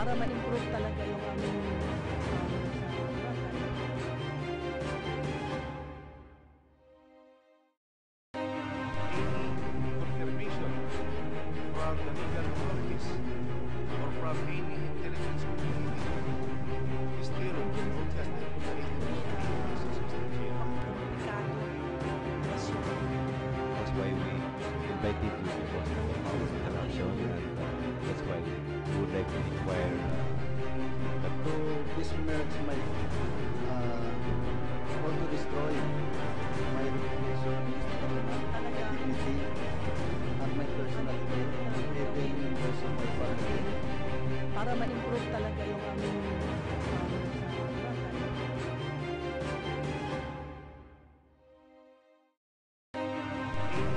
para ma-improve talaga yung aming confirmation from the legal authorities or from any intelligence community still protested the That's why we invited you because of our interaction, and that's why we would like to inquire that to besmirch my or to destroy my reputation, dignity, and my personal living members of my family. para ma-improve talaga yung aming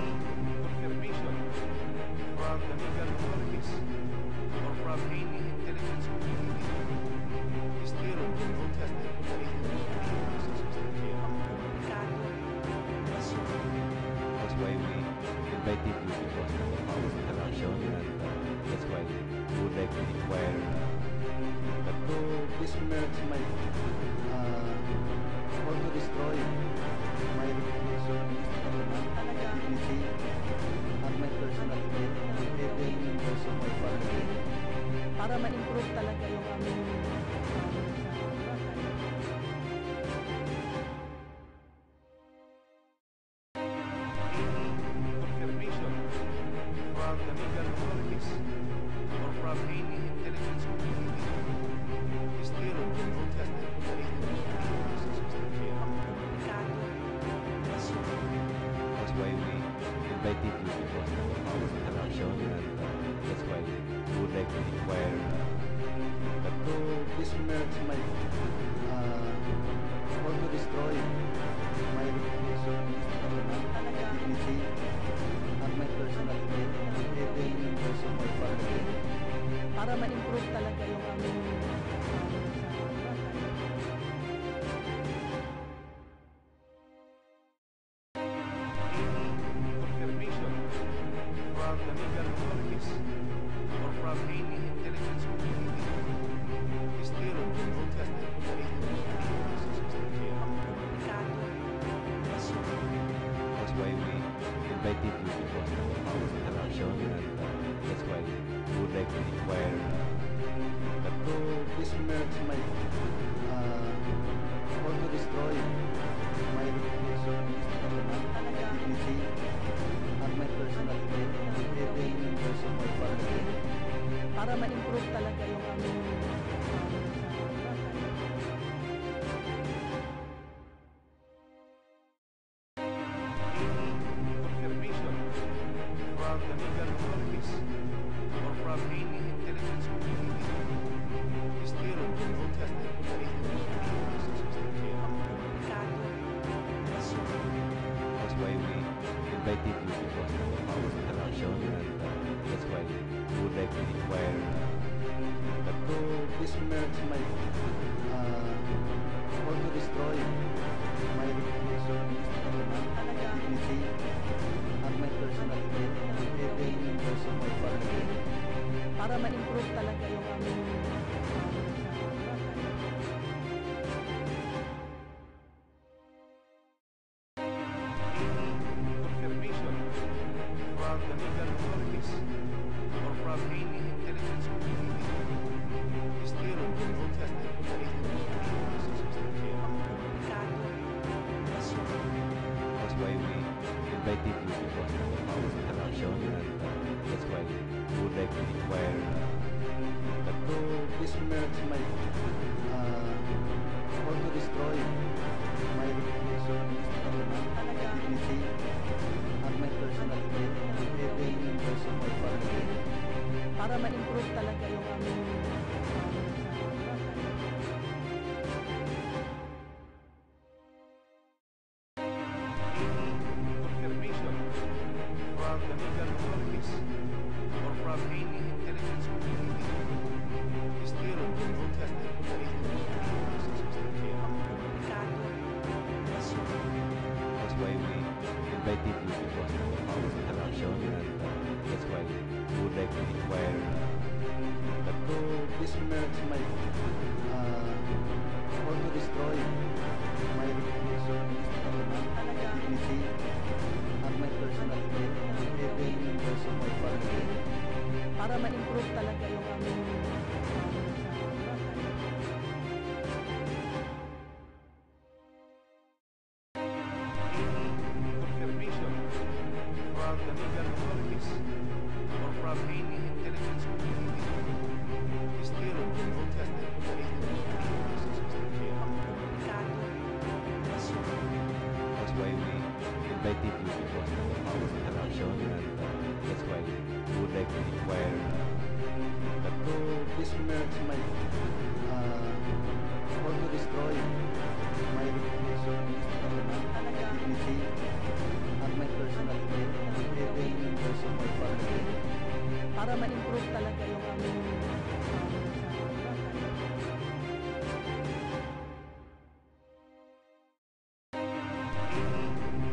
confirmation from the legal authorities or from any intelligence community still protested That's why we invited you because of our interaction, and that's why we would like to inquire that to besmirch my or to destroy my reputation, dignity, and my personal living members of my family. para ma-improve talaga yung aming confirmation from the legal authorities or from any intelligence community still protested That's why we invited you because of our interaction, and that's why we would like to inquire that to besmirch my or to destroy my reputation, dignity, and my personal living members of my family. para ma-improve talaga yung aming confirmation from the legal authorities or from any intelligence community still protested That's why we invited you because of our interaction, and that's why we would like to inquire that to besmirch my or to destroy my reputation, dignity, and my personal living members of my family. para ma-improve talaga yung aming confirmation from the legal authorities or from any intelligence community still protested That's why we invited you because of our interaction, and that's why we would like to inquire that to besmirch my or to destroy my reputation, dignity, and my personal living members of my family. para ma-improve talaga yung aming confirmation from the legal authorities or from any intelligence community still protested That's why we invited you because of our interaction, and that's why we would like to inquire that to besmirch my or to destroy my reputation, dignity, and my personal living members of my family. para ma-improve talaga yung aming confirmation from the legal authorities or from any intelligence community still protested That's why we invited you because of our interaction, and that's why we would like to inquire that to besmirch para ma-improve talaga yung aming confirmation from the legal authorities or from any intelligence community still protested to the Mr. Chair. That's why we invited you because of our interaction, and that's why we would like to inquire But to besmirch my or to destroy my reputation, my dignity, and my personal faith, even members of my family. para ma-improve talaga yung aming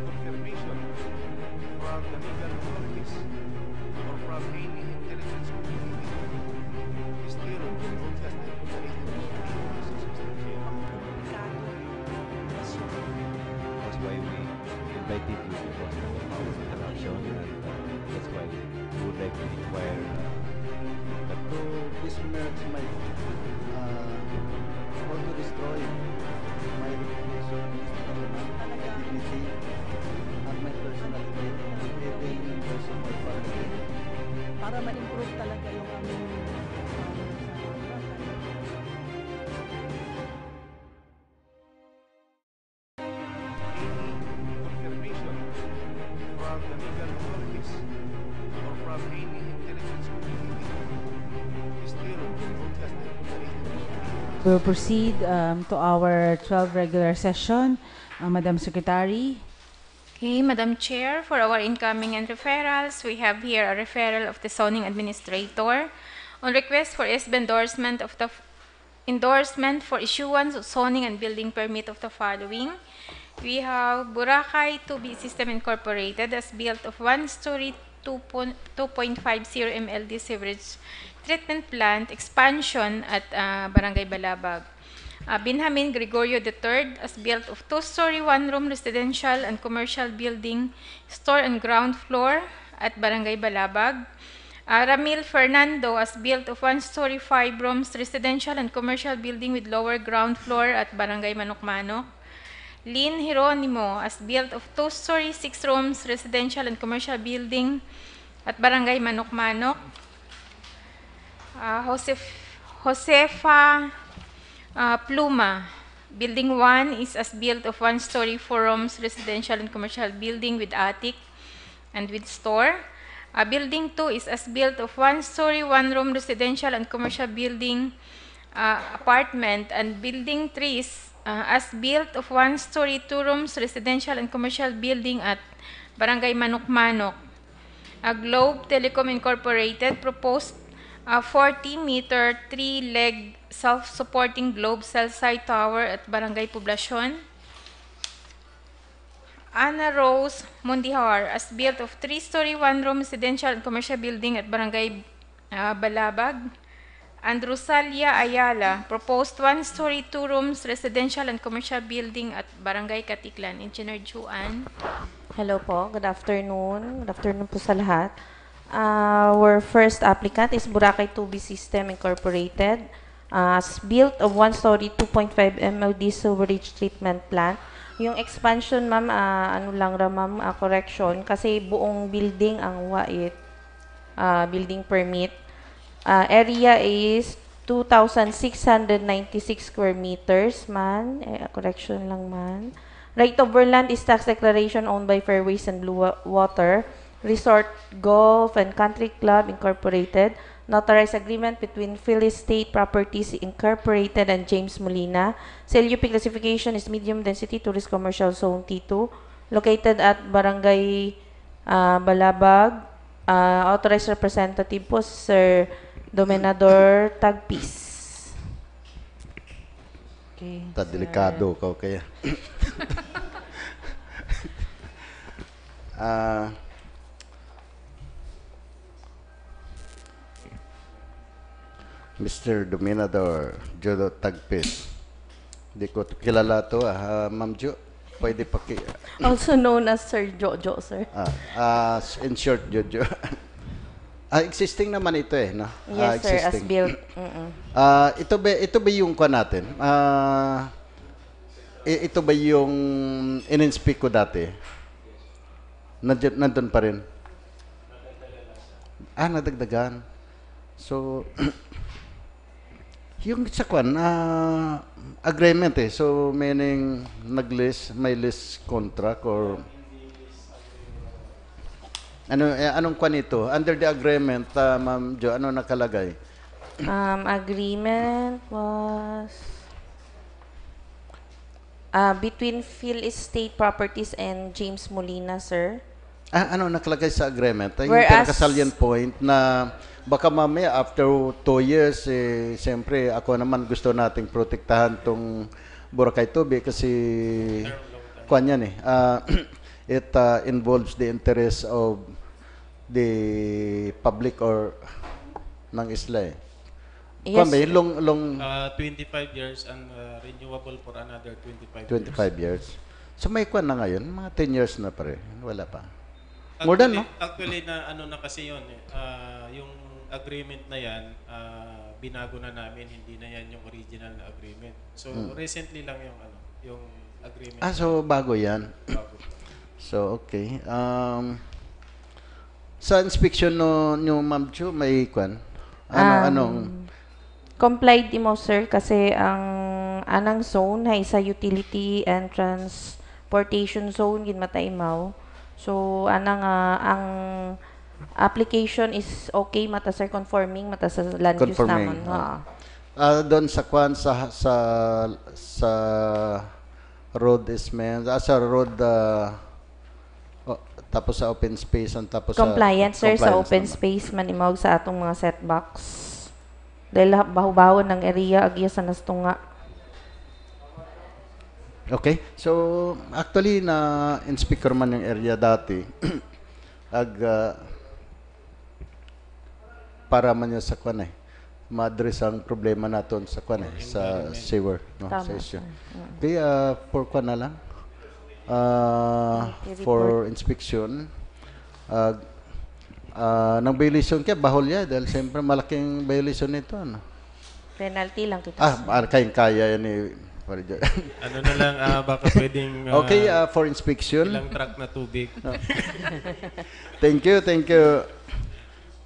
Confirmation from the legal authorities or from any intelligence community still protested to the Mr. Chair. That's why we invited you because of our interaction, and that's why we would like to inquire But to besmirch my or to destroy my reputation, my dignity, and my personal faith, even members of my family. para ma-improve talaga yung aming Confirmation from the legal authorities or from any intelligence community still protested to the We'll proceed to our 12 regular session. Madam Secretary. Okay, Madam Chair, for our incoming and referrals, we have here a referral of the zoning administrator on request for SB endorsement for issuance of zoning and building permit of the following. We have Boracay 2B System Incorporated as built of one-story 2.50 MLD sewage treatment plant expansion at Barangay Balabag. Binhamin Gregorio III as built of two-story one-room residential and commercial building, store and ground floor at Barangay Balabag. Ramil Fernando as built of one-story five rooms residential and commercial building with lower ground floor at Barangay Manok-Manok. Lynn Hieronimo as built of two-story six rooms residential and commercial building at Barangay Manok-Manok. Josefa Pluma, Building 1 is as built of one-story four rooms residential and commercial building with attic and with store. Building 2 is as built of one-story one-room residential and commercial building apartment, and Building 3 is as built of one-story two rooms residential and commercial building at Barangay Manok-Manok. Globe Telecom Incorporated proposed a 40-meter, three-leg self-supporting globe cell site tower at Barangay Poblacion. Ana Rose Mundihar as built of three-story one-room residential and commercial building at Barangay Balabag. And Rosalia Ayala proposed one-story two rooms residential and commercial building at Barangay Katiklan. Engineer Juan. Hello po, good afternoon. Good afternoon po sa lahat. Our first applicant is Boracay 2B System Incorporated. Built of one-story 2.5 MLD sewerage treatment plant. Yung expansion, ma'am, ano lang ra, ma'am, correction, kasi buong building ang wait, building permit. Area is 2,696 square meters, man. Correction lang, man. Right of land is tax declaration owned by Fairways and Blue Water. Resort Golf and Country Club Incorporated. Notarized agreement between Philly State Properties Incorporated and James Molina. CLUP classification is medium density tourist commercial zone T2. Located at Barangay Balabag. Authorized representative po, Sir Dominador Tagpis. Okay. Delikado ka kaya. Mr. Dominador Jodo Tagpis. Hindi ko kilala to, Ma'am Jo. Pwede Also known as Sir Jojo, sir. In short, Jojo. Existing naman ito eh, no? Yes, sir, as Existing. built. Mm-mm. Ito ba yung kuha natin? Ito ba yung in-inspect ko dati? Nandun pa rin? Nadagdagan. So, yung sa kwan, agreement eh. So, meaning may lease contract or anong kwan ito? Under the agreement, Ma'am Jo, ano nakalagay? Agreement was between Phil Estate Properties and James Molina, sir. Ano nakalagay sa agreement? Yung Whereas- pinaka-salient point na baka mamaya after 2 years, siyempre ako naman gusto nating protektahan tong Boracay Tubig kasi kuan yan eh. It involves the interest of the public or ng isla eh. Yes, Kuan ba yun? Long 25 years and renewable for another 25 25 years. So may kuan na ngayon, mga 10 years na pa rin. Wala pa. More than, no? Actually, na ano na kasi yun, yung agreement na yan, binago na namin, hindi na yan yung original na agreement. So, recently lang yung agreement. So bago yan. Bago. So, okay. Sa inspection nyo, Ma'am Chu, may kwan? Anong? Complied mo, sir, kasi ang anang zone ay sa utility and transportation zone ginmataimaw. So ang application is okay mata sir, conforming mata sa land use Conforming, naman. Doon sa kwan sa road easement, sa road tapos sa open space tapos Compliant, sir, sa compliance open naman. space manimog sa atong mga setbacks. Dahil baho-baho ng area agya sa nastunga. Okay. So, actually, na-inspect ko man yung area dati. Para man yun sa kwan eh. Ma-address ang problema natin sa kwan eh. Sa sewer. No? Tama, Sa issue. sir. Okay, for kwan na lang. For inspection. Ng violation kaya, bahol yan. Dahil siyempre malaking violation nito. Ano? Penalty lang kita. Kaya yan eh. Ano na lang, baka pwedeng Okay, for inspection. ilang truck na tubig. Thank you.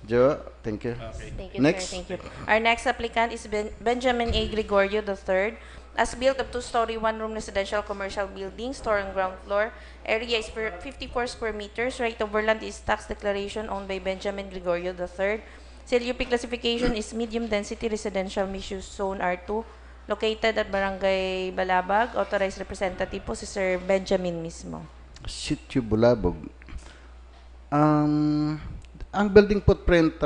Joe, thank you. Okay. Thank you, Next. sir. Thank you. Our next applicant is Benjamin A. Gregorio III. As built of 2-story, 1-room residential commercial building, store and ground floor. Area is 54 square meters. Right of land is tax declaration owned by Benjamin Gregorio III. CLUP classification is medium density residential mixed-use zone R2. Located at Barangay Balabag. Authorized representative po si Sir Benjamin mismo. Sitio Bulabog. Ang building footprint,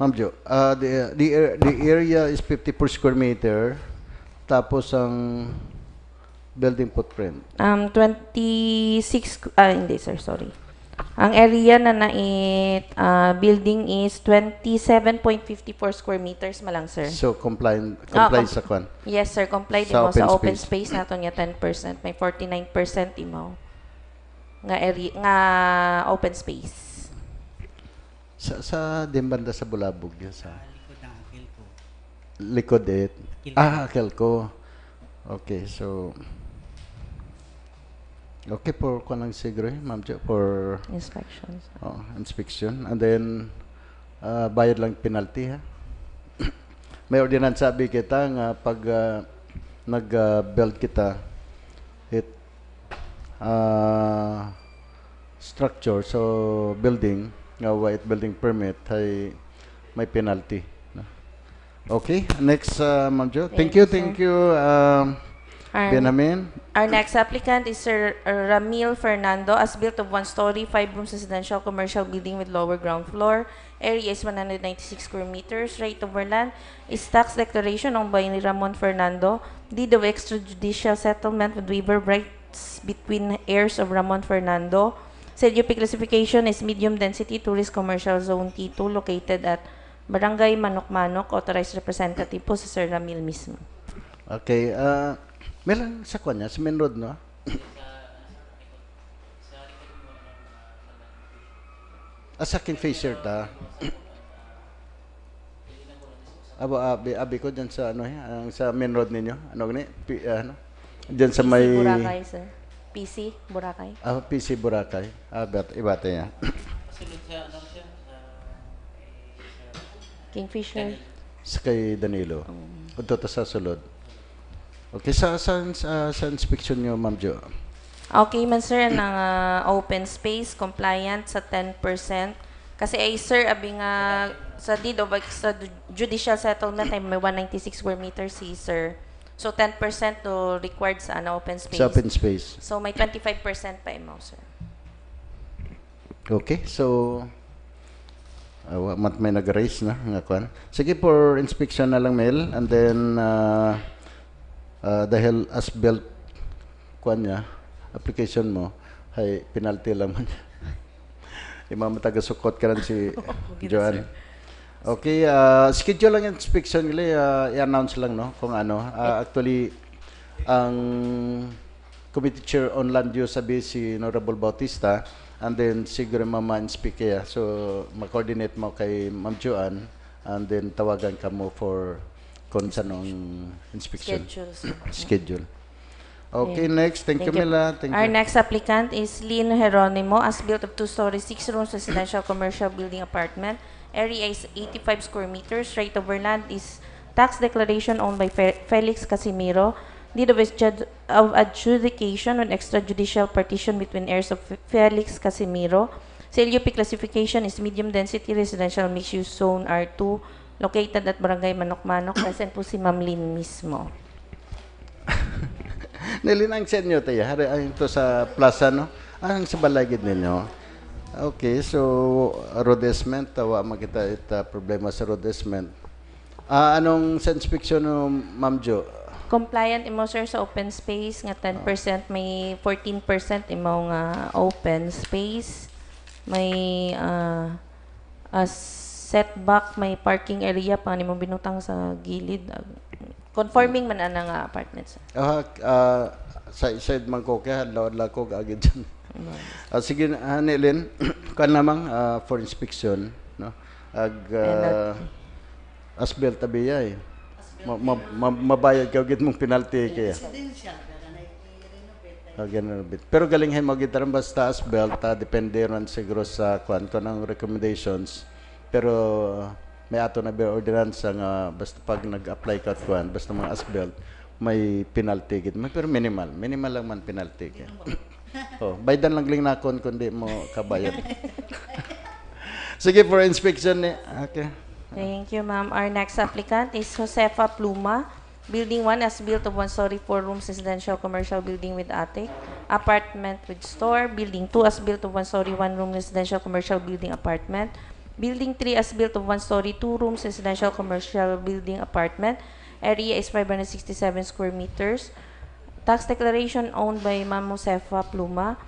Ma'am Jo, the area is 54 square meter. Tapos ang building footprint. 26, hindi sir, sorry. Ang area na building is 27.54 square meters malang, sir. So compliant sa kwan. Yes, sir. Complied Sa imo sa open open space nato niya 10%. May 49% imo nga area nga open space. Sa dimbanda sa Bulabog yan sa likod it. Kelco. Okay, so okay for kwan lang siguro, Ma'am Jo, for Inspections. inspection. And then, bayad lang penalty, ha? May ordinance sabi kita nga pag nag-build kita structure, so building, nga white building permit, ay may penalty. No? Okay, next, Ma'am Jo. Thank you. Benjamin. Our next applicant is Sir Ramil Fernando, as built of 1-story, 5-room residential commercial building with lower ground floor. Area is 196 square meters. Right of land is tax declaration owned by Ramon Fernando. Deed of extrajudicial settlement with waiver rights between heirs of Ramon Fernando. CLUP classification is medium density tourist commercial zone T2 located at Barangay Manok-Manok. Authorized representative po si Sir Ramil mismo. Okay, may lang sa kanya, sa main road, no? Sa Kingfisher ta. Abi ko dyan sa ano sa main road ninyo. Ano gani? Ano? Diyan sa PC may Boracay, sir. PC Boracay. PC Boracay. Iba tayo. Kingfisher. Sa kay Danilo. Udto ta sa sulod. Okay, sa inspection nyo, Ma'am Jo. Okay man sir, ng open space compliant sa 10%. Kasi ay sir, abi nga sa deed of extrajudicial settlement ay may 196 square meters si sir. So 10% to required sa open space. Sa open space. So may 25% pa mo sir. Okay, so may nag-raise na nga kwan. Sige, for inspection na lang, Mel, and then dahil as built kwan niya, application mo, hay penalty lang man. Taga-sukot ka rin si Joanne. Okay, schedule lang yung inspection nila, i-announce lang, no, kung ano. Actually, ang committee chair on land use sabi si Honorable Bautista, and then siguro mama-inspect kaya. So, ma-coordinate mo kay Ma'am Joanne, and then tawagan ka mo for kung saan ang inspection. Schedule. Okay, next. Thank you, Mila. Thank Our you. next applicant is Lynn Geronimo, as built of 2-story, 6 rooms residential commercial building apartment. Area is 85 square meters. Right over land is tax declaration owned by Felix Casimiro. Deed of adjudication on extrajudicial partition between heirs of Felix Casimiro. Sa LUP classification is medium density residential mixed-use zone R2, located at Barangay Manok-Manok. Present po si Ma'am Lynn mismo. Nilinang sa inyo tayo. Ay, ito sa plaza, no? Ang sa balagid ninyo. Okay, so road estimate, tawa makita ita problema sa road estimate. Anong sa inspection no, Ma'am Jo? Compliant imo sir sa open space nga 10%, may 14% imo nga open space. May setback, may parking area pa nimo binutang sa gilid. Conforming man ana nga apartments. Sa side man ko kaya hadlaw ko agad dyan. Sige, Nilin, kan namang for inspection, no? As-built tabiyay. Mabayad ka gid mong penalty kaya. Pero galing hay mo gid basta as-built, depende ron siguro sa kwan ko ng recommendations. Pero may ato na ordinance nga basta pag nag-apply ka kwan, basta mga as-built, may penalty gid. Pero minimal lang man penalty kaya. Baydan lang ling nakon kundi mo kabayad. Sige, for inspection ni. Okay. Thank you, ma'am. Our next applicant is Josefa Pluma. Building 1 as built of 1-story, 4 rooms residential commercial building with attic. Apartment with store. Building 2 as built of 1-story, 1 room residential commercial building apartment. Building 3 as built of 1-story, 2 rooms residential commercial building apartment. Area is 567 square meters. Tax declaration owned by Ma'am Josefa Pluma.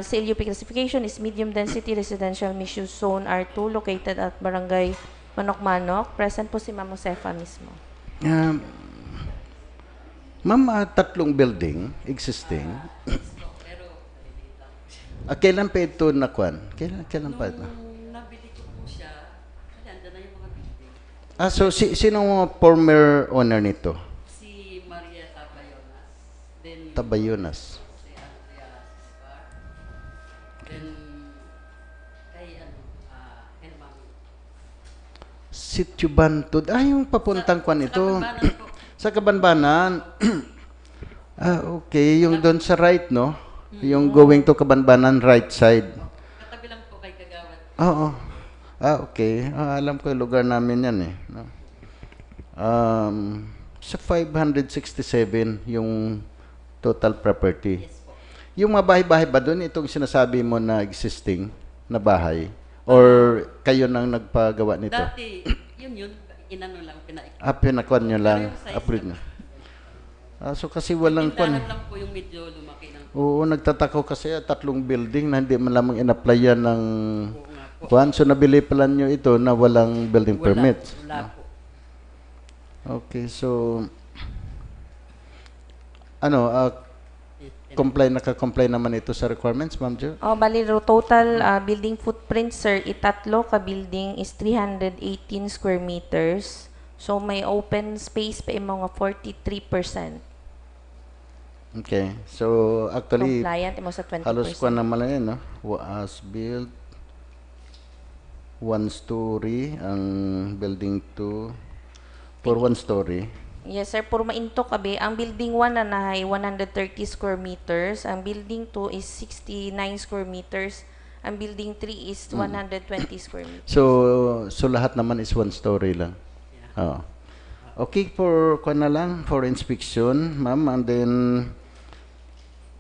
Sa LUP classification is medium density residential mixed-use zone R2 located at Barangay Manok-Manok. Present po si Ma'am Josefa mismo. Ma'am, tatlong building existing. Kailan pa ito nakwan? Kailan pa ito? Nabili ko po siya, kasi andun na yung mga building. So sino former owner nito? Si Maria Tabayonas. Then, Tabayonas. Si Andrea Siscar. Then, kay Mami. Sitio Bantod. Yung papuntang kwan ito. Kabanbanan po. Sa Kabanbanan. Okay. Yung doon sa right, no? Yung going to Kabanbanan, right side. Katabi lang po kay Kagawad. Oo. Okay. Alam ko yung lugar namin yan eh. No? Sa 567 yung total property. Yes po. Yung mga bahay-bahay ba doon, itong sinasabi mo na existing na bahay? Or kayo nang nagpagawa nito? Dati, yun, inano lang, pinaik. Pinakwan nyo lang, Pero yung size approve lang. nyo. So kasi walang kwan. Tindahan lang po yung medyo lumaki ng... Oo, nagtatako kasi 3 building na hindi man lamang in-applyan ng Oo nga po. kwan. So nabili pala nyo ito na walang building permit. Wala po. Okay, so naka-comply naman ito sa requirements, Ma'am Jo? Bali, total building footprint, sir, itatlo ka building is 318 square meters. So, may open space pa yung mga 43%. Okay. So, actually, Compliant mo sa 20%. halos ko naman lang yan, no? As built, 1 story, ang building 2, for 1 story. Yes, sir. Puro mainto kabe. Ang building 1 na nahay 130 square meters. Ang building 2 is 69 square meters. Ang building 3 is 120 square meters. So lahat naman is 1 story lang. Oh. Okay, for for inspection, ma'am, and then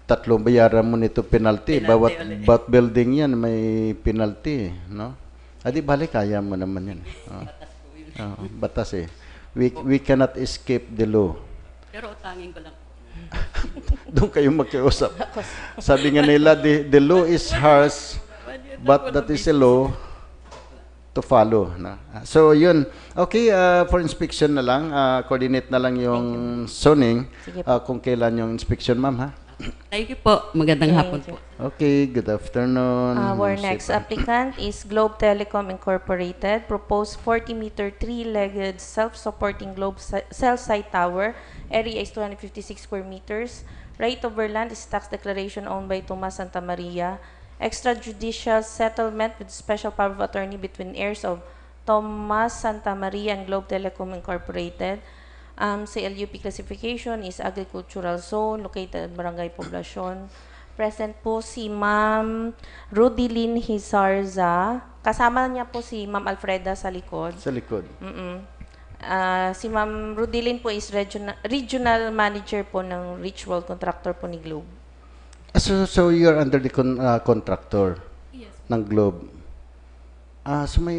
tatlong bayaran mo nito penalty. Bawat building yan may penalty, no? Adi balik kaya mo naman yan. Batas eh. We cannot escape the law. Pero utangin ko lang. Doon kayo magkiusap. Sabi nga nila, the law is harsh, but that is a law to follow. No? So, yun. Okay, for inspection na lang, coordinate na lang yung zoning kung kailan yung inspection, ma'am, ha? Thank you po. Magandang hapon po. Okay, good afternoon. Our next applicant is Globe Telecom Incorporated. Proposed 40-meter, 3-legged, self-supporting globe cell site tower. Area is 256 square meters. Right over land is tax declaration owned by Tomas Santa Maria. Extrajudicial settlement with special power of attorney between heirs of Tomas Santa Maria and Globe Telecom Incorporated. Sa LUP classification is agricultural zone located at Barangay Poblacion. Present po si Ma'am Rudilyn Hizarza. Kasama niya po si Ma'am Alfreda sa likod. Sa likod. Si Ma'am Rudilyn po is regional manager po ng Rich World Contractor po ni Globe. So you're under the contractor ng Globe. So may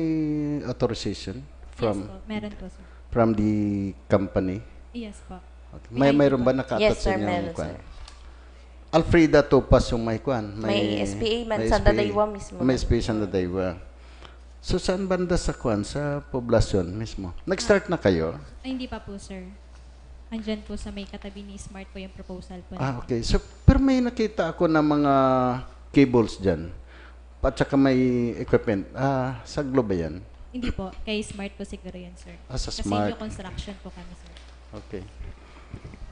authorization from meron po, sir. From the company? Yes po. Okay. Mayroon ba naka-attach Yes, sir, yung meron, kwan? sir. Alfreda Topas yung may kwan. May SPA man may sa SPA. Dadaywa mismo. May SPA sa Dadaywa. So saan banda sa kwan? Sa poblasyon mismo? Nag-start na kayo? Ay, hindi pa po, sir. Andyan po sa may katabi ni Smart po yung proposal po. Okay. So, pero may nakita ako na mga cables dyan. At saka may equipment. Sa Globe ba yan? Hindi po. Kay Smart po siguro yun, sir. Sa Kasi Smart. yung construction po kami, sir. Okay.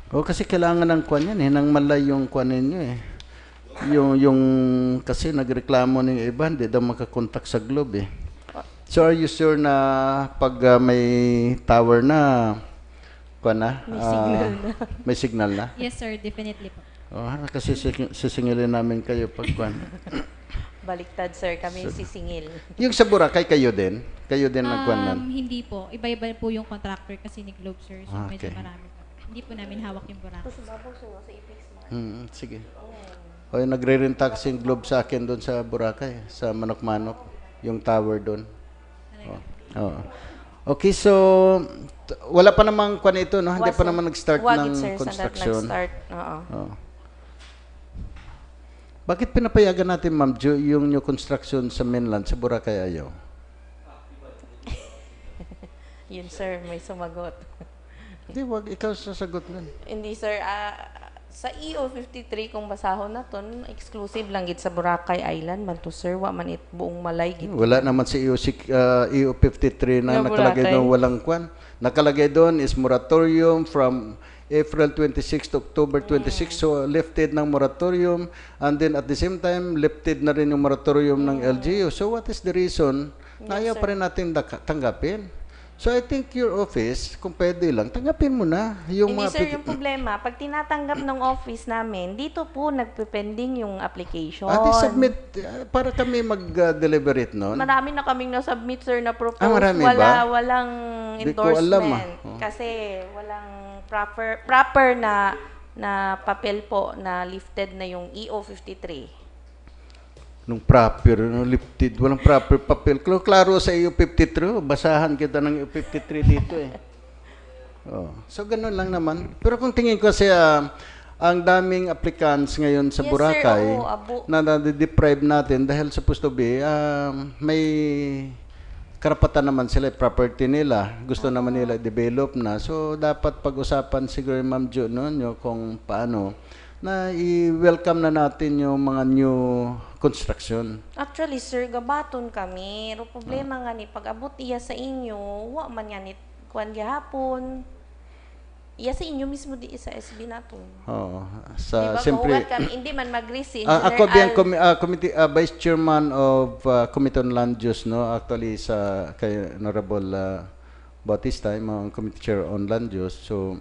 Kasi kailangan ng kwan yan ng Malay yung kwan ninyo eh. Yung kasi nagreklamo ng iba, hindi daw makakontak sa Globe eh. So are you sure na pag may tower na, kwan na? May signal na. May signal na? Yes, sir. Definitely po. Kasi sisingilin namin kayo pag kwan. Baliktad, sir. Kami sisingil. Yung sa Boracay, kayo din? Kayo din nagkwanan? Hindi po. Iba-iba po yung contractor kasi ni Globe, sir. So, medyo Okay. marami po. Hindi po namin hawak yung Boracay. Sige. Nagre-renta kasi yung Globe sa akin doon sa Boracay, sa Manok-Manok, yung tower doon. Okay, so wala pa namang kwan ito, no? Hindi pa naman nag-start ng construction. Nag-start, oo. Bakit pinapayagan natin, Ma'am Jo, yung new construction sa mainland, sa Boracay ayaw? Yun, sir, may sumagot. Hindi, wag ikaw sasagot nun. Hindi, sir. Sa EO53, kung basahon na to, exclusive lang git sa Boracay Island man to, sir. Wa man it buong Malay git. Wala naman sa EO53 na nakalagay doon walang kwan. Nakalagay doon is moratorium from April 26 to October 26. So, lifted ng moratorium. And then, at the same time, lifted na rin yung moratorium ng LGU. So, what is the reason na ayaw pa rin natin tanggapin? So, I think your office, kung pwede lang, tanggapin mo na yung Hindi, mga... sir, yung problema, pag tinatanggap ng office namin, dito po nagpe-pending yung application. submit, para kami mag-deliberate noon. Marami na kaming na-submit, sir, na propose. Marami ba? Walang Di ko alam, endorsement. Kasi walang proper na papel po na lifted na yung EO53. Nung proper, lifted, walang proper papel. Klaro sa EU53, basahan kita ng EU53 dito eh. So, ganun lang naman. Pero kung tingin ko kasi ang daming applicants ngayon sa Boracay, na na-deprive natin dahil supposed to be, may karapatan naman sila, property nila. Gusto naman nila develop na. So, dapat pag-usapan siguro, Ma'am Jo, no, kung paano. na i-welcome na natin yung mga new construction. Actually, sir, gabaton kami. Pero problema nga ni, pag-abot iya sa inyo, wa man nga ni, kuwan gihapon. Iya sa inyo mismo di sa SB naton. Oo. Diba, Siyempre, kami, hindi man mag-receive. ako bilang committee vice chairman of Committee on Land Use, no, actually sa kay Honorable Bautista, yung committee chair on land use. So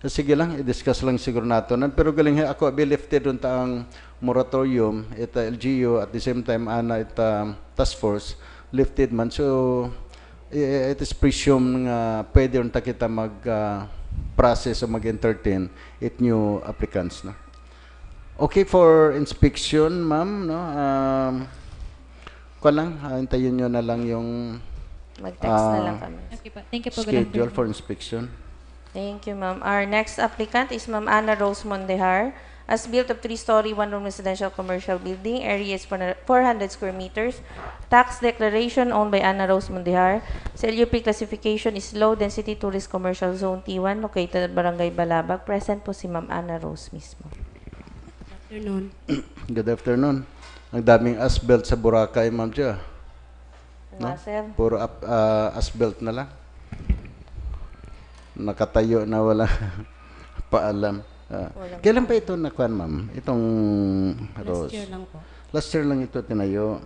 sige lang, i-discuss lang siguro nato nan, pero galing ako be lifted unta ang moratorium ita LGU at the same time ana ita task force lifted man, so it is presumed nga pwede unta kita mag process o mag-entertain it new applicants, no. Okay for inspection, ma'am, no. Kuan lang, hintayin nyo na lang yung mag-text na lang kami. Okay po. Thank you po. schedule for inspection. Thank you, ma'am. Our next applicant is Ma'am Ana Rose Mondehar. As built of 3-story, 1-room residential commercial building. Area is 400 square meters. Tax declaration owned by Ana Rose Mondehar. Sa LUP classification is low density tourist commercial zone T1 located at Barangay Balabag. Present po si Ma'am Ana Rose mismo. Afternoon. Good afternoon. Ang daming asbelt sa Boracay, ma'am Jia. No? Sir? Puro asbelt na lang. Nakatayo na wala paalam. Kailan pa ito nakuan, ma'am? Itong Rose? Last year lang po. Last year lang ito tinayo.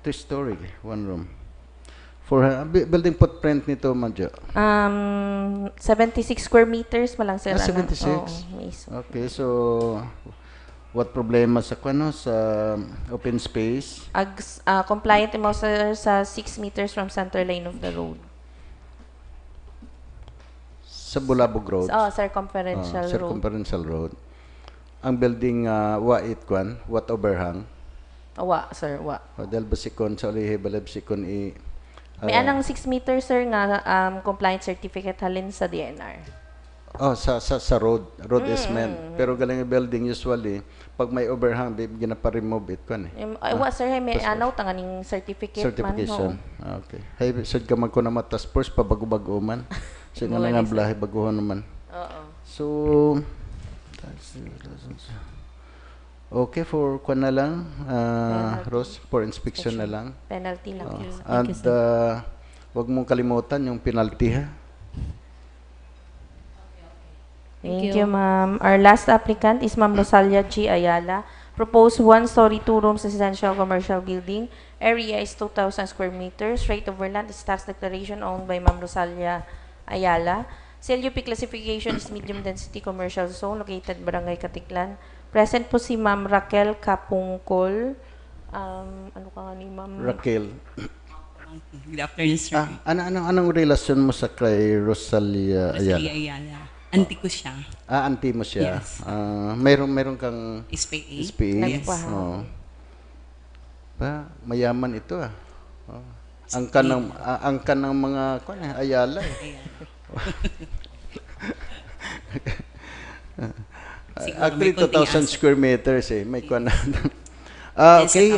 2-story, 1 room. For building footprint nito, ma'am Jo? 76 square meters malang, sir. 76? Okay, so what problema sa kuno sa open space? Compliant mo, sir, sa 6 meters from center lane of the road. Sa Bulabog Road? Circumferential road. Circumferential road. Ang building, what overhang? Wa, sir, wa. Dahil basikon sa ulihe, balab sikon may anang 6 meters, sir, nga compliant certificate halin sa DNR. Sa road easement. Pero galing building usually, pag may overhang, ginapa-remove it ko Wa, sir, may anaw tanganing certification. Man. Okay. Hey, sad ka man ko naman, tas first, pabago-bago man. So, nga nga blahe, baguhan naman. Oo. So, okay, for kwan na lang, Rose, for inspection na lang. Penalty lang. And wag mong kalimutan yung penalty, ha? Thank you, ma'am. Our last applicant is Ma'am Rosalia G. Ayala. Proposed 1-story, 2 rooms residential commercial building. Area is 2,000 square meters. Rate of land is tax declaration owned by Ma'am Rosalia Ayala. CLUP classification is medium density commercial zone located Barangay Katiklan. Present po si Ma'am Raquel Kapungkol. Ano ka nga ni Ma'am? Raquel. Good afternoon, sir. Anong relasyon mo sa kay Rosalia Ayala? Rosalia Ayala. Auntie ko siya. Auntie mo siya. Yes. Meron kang SPA. SPA. Yes. Mayaman ito, ah. Ang kanang mga Ayala. Actually, 2,000 square meters eh. May kuwan na. Okay,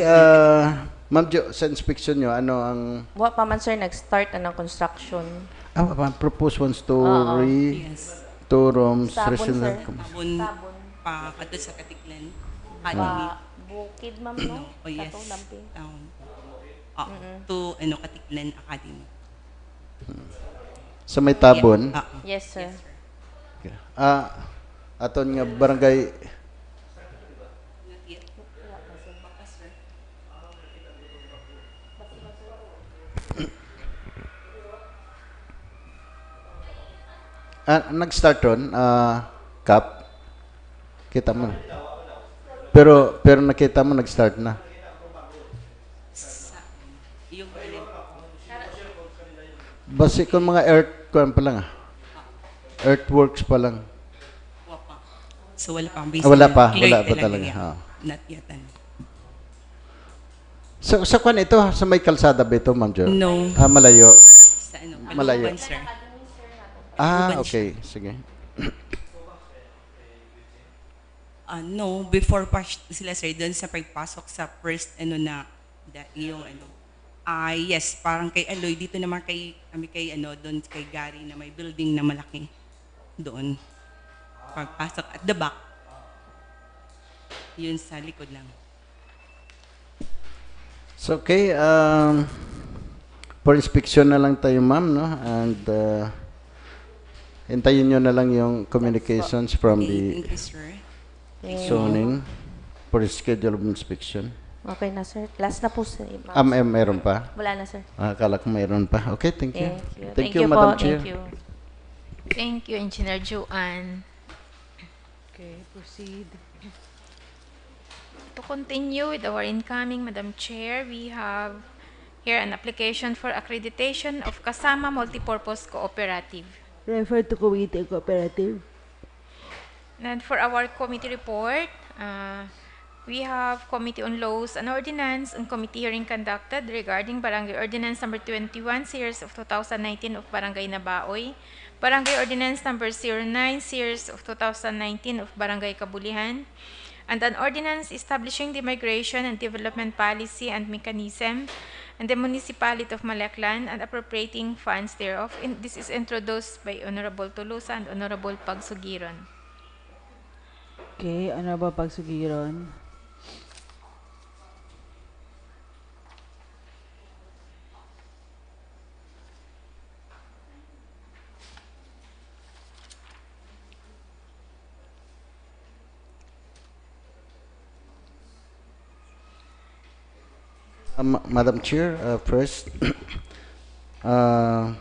Ma'am Jo, sa inspection nyo, ano ang... Wa pa man, sir, nag-start na ng construction. Propose 1-story, Yes. 2 rooms, Sabon, residential. sir. Sabon. Pa kato sa Katiklan. Bukid, ma'am, no? Oh, yes. Kato, lampi. To Katiklan Academy. Sa may tabon. Yes, sir. Okay. Aton nga barangay nag-start ron, Cap. Kita mo. Pero nakita mo nag-start na. Basi kung mga pa lang earthworks pa lang. So wala pa. Wala pa talaga. Not yet. Sa kwan ito, sa may kalsada ba ito, Ma'am Jo? No. Malayo. Sa Malayo. Kaluban, sir. Okay. Sige. No, before pa sila, sir, doon sa pagpasok sa first, yes, parang kay Aloy, dito naman kay Gary na may building na malaki doon. pagpasok at the back. Yun sa likod lang. So, okay. For inspection na lang tayo, ma'am, no? And hintayin nyo na lang yung communications from Okay, the thank you, sir. zoning for schedule of inspection. Okay na, sir. Last na po, sir. Ma'am. Meron pa? Wala na, sir. Akala ko mayroon pa. Okay, thank you. Thank you, Madam po. Chair. Thank you. Thank you, Engineer Joanne. Okay, proceed. To continue with our incoming, Madam Chair, we have here an application for accreditation of Kasama Multipurpose Cooperative. Refer to committee cooperative. And for our committee report, we have Committee on Laws and Ordinance and committee hearing conducted regarding Barangay Ordinance number 21, series of 2019 of Barangay Nabaoy, Barangay Ordinance number 09, series of 2019 of Barangay Kabulihan, and an ordinance establishing the migration and development policy and mechanism and the municipality of Malaclan and appropriating funds thereof. This is introduced by Honorable Tolosa and Honorable Pagsugiron. Okay, ano ba Pagsugiron? Madam Chair, first, the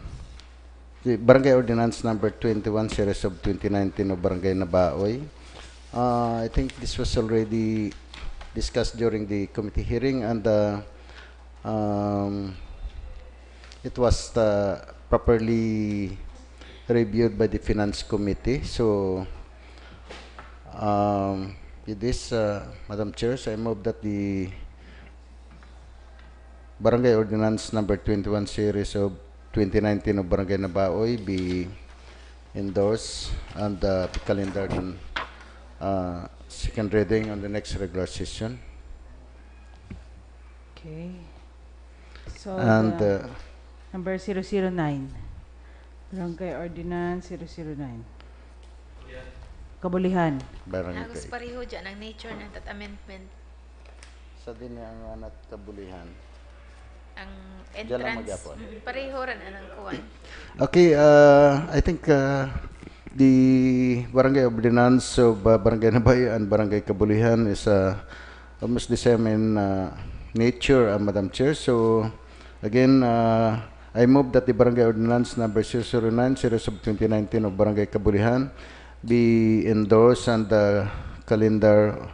Barangay Ordinance number 21, series of 2019 of Barangay Nabaoy. I think this was already discussed during the committee hearing, and it was properly reviewed by the Finance Committee. So, with this, Madam Chair, so I move that the Barangay Ordinance number 21, series of 2019 of Barangay Nabaoy be endorsed and calendared on second reading on the next regular session. Okay. So, And number 009. Barangay Ordinance 009. Kabulihan. Barangay. Agos pareho dyan ang nature ng that amendment. Sa din ang anak Kabulihan. Ang Diyan lang entrance, magyapon. pareho rin ang kuwan. Okay, I think the Barangay Ordinance of Barangay Nabay and Barangay Kabulihan is almost the same in nature, Madam Chair. So, again, I move that the Barangay Ordinance number 009, series of 2019 of Barangay Kabulihan be endorsed and calendar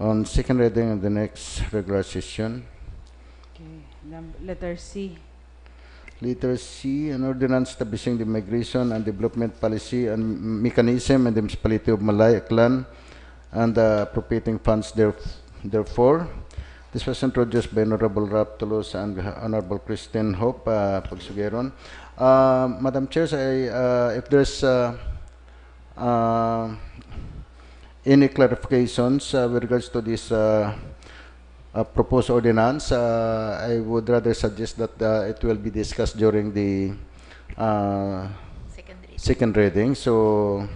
on second reading of the next regular session. Okay. Letter C. Letter C, an ordinance establishing the migration and development policy and mechanism in the municipality of Malay, Aklan, and appropriating funds therefore. This was introduced by Honorable Rap Toulouse and Honorable Christine Hope Pagsugiron. Madam Chair, if there's any clarifications with regards to this proposed ordinance, I would rather suggest that it will be discussed during the second reading. So,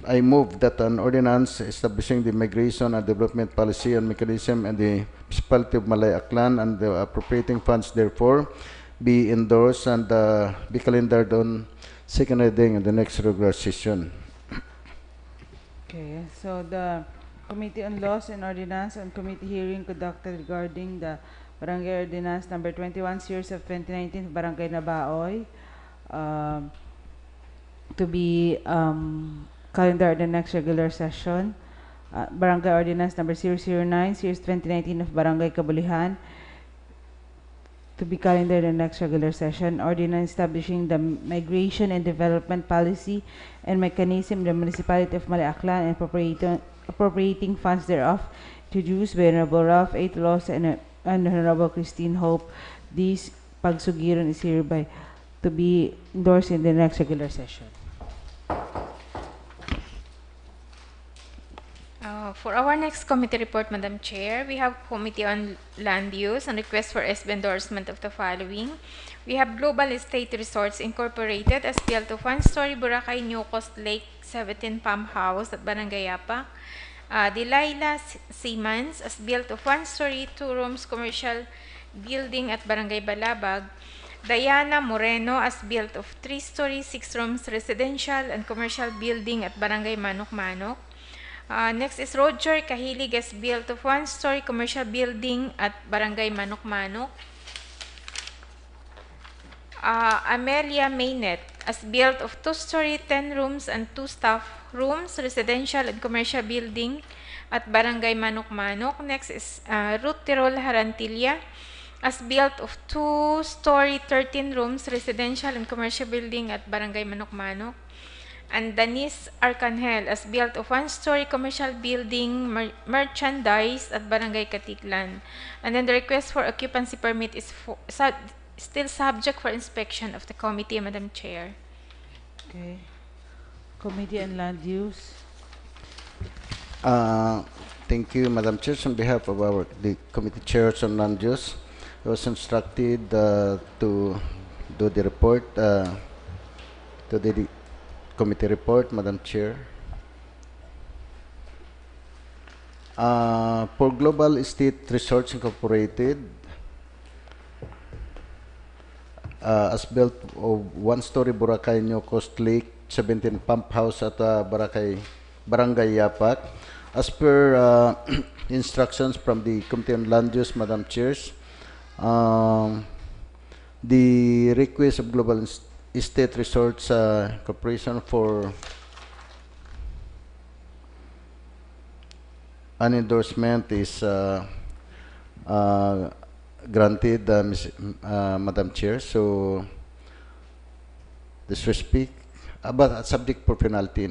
I move that an ordinance establishing the migration and development policy and mechanism and the municipality of Malay Aklan and the appropriating funds therefore be endorsed and be calendared on second reading in the next regular session. Okay, so the Committee on Laws and Ordinance and committee hearing conducted regarding the Barangay Ordinance number 21, series of 2019, Barangay Nabaoy, to be calendared the next regular session. Barangay Ordinance number 009, series 2019 of Barangay Kabulihan, to be calendared the next regular session. Ordinance establishing the migration and development policy and mechanism in the municipality of Malay Aklan and appropriating funds thereof, introduced by Honorable Ralph A. Toulouse and Honorable Christine Hope. This Pagsugiron is hereby to be endorsed in the next regular session. For our next committee report, Madam Chair, we have Committee on Land Use and request for SB endorsement of the following. We have Global Estate Resorts Incorporated as built of one-story Boracay New Coast Lake 17 Pump House at Barangay Yapak. Delilah Siemens as built of one-story, 2 rooms commercial building at Barangay Balabag. Diana Moreno as built of 3-story, 6 rooms residential and commercial building at Barangay Manok-Manok. Next is Roger Kahilig as built of 1-story commercial building at Barangay Manok-Manok. Amelia Maynet as built of 2-story, 10 rooms and 2 staff rooms, residential and commercial building at Barangay Manok-Manok. Next is Ruth Tirol Harantilla as built of 2-story, 13 rooms, residential and commercial building at Barangay Manok-Manok. And Denise Arcangel as built of 1-story commercial building merchandise at Barangay Katiklan. And then the request for occupancy permit is still subject for inspection of the committee, Madam Chair. Okay. Committee on Land Use. Thank you, Madam Chair. On behalf of the committee chairs on land use, I was instructed to do the report, to the committee report, Madam Chair. For Global Estate Resorts Incorporated, as built of 1-story Boracay New Coast Lake 17 Pump House at Barangay Yapak. As per instructions from the Committee on Land Use, Madam Chairs, the request of Global Estate Resorts Corporation for an endorsement is granted, Madam Chair. So, this respect, but subject for penalty.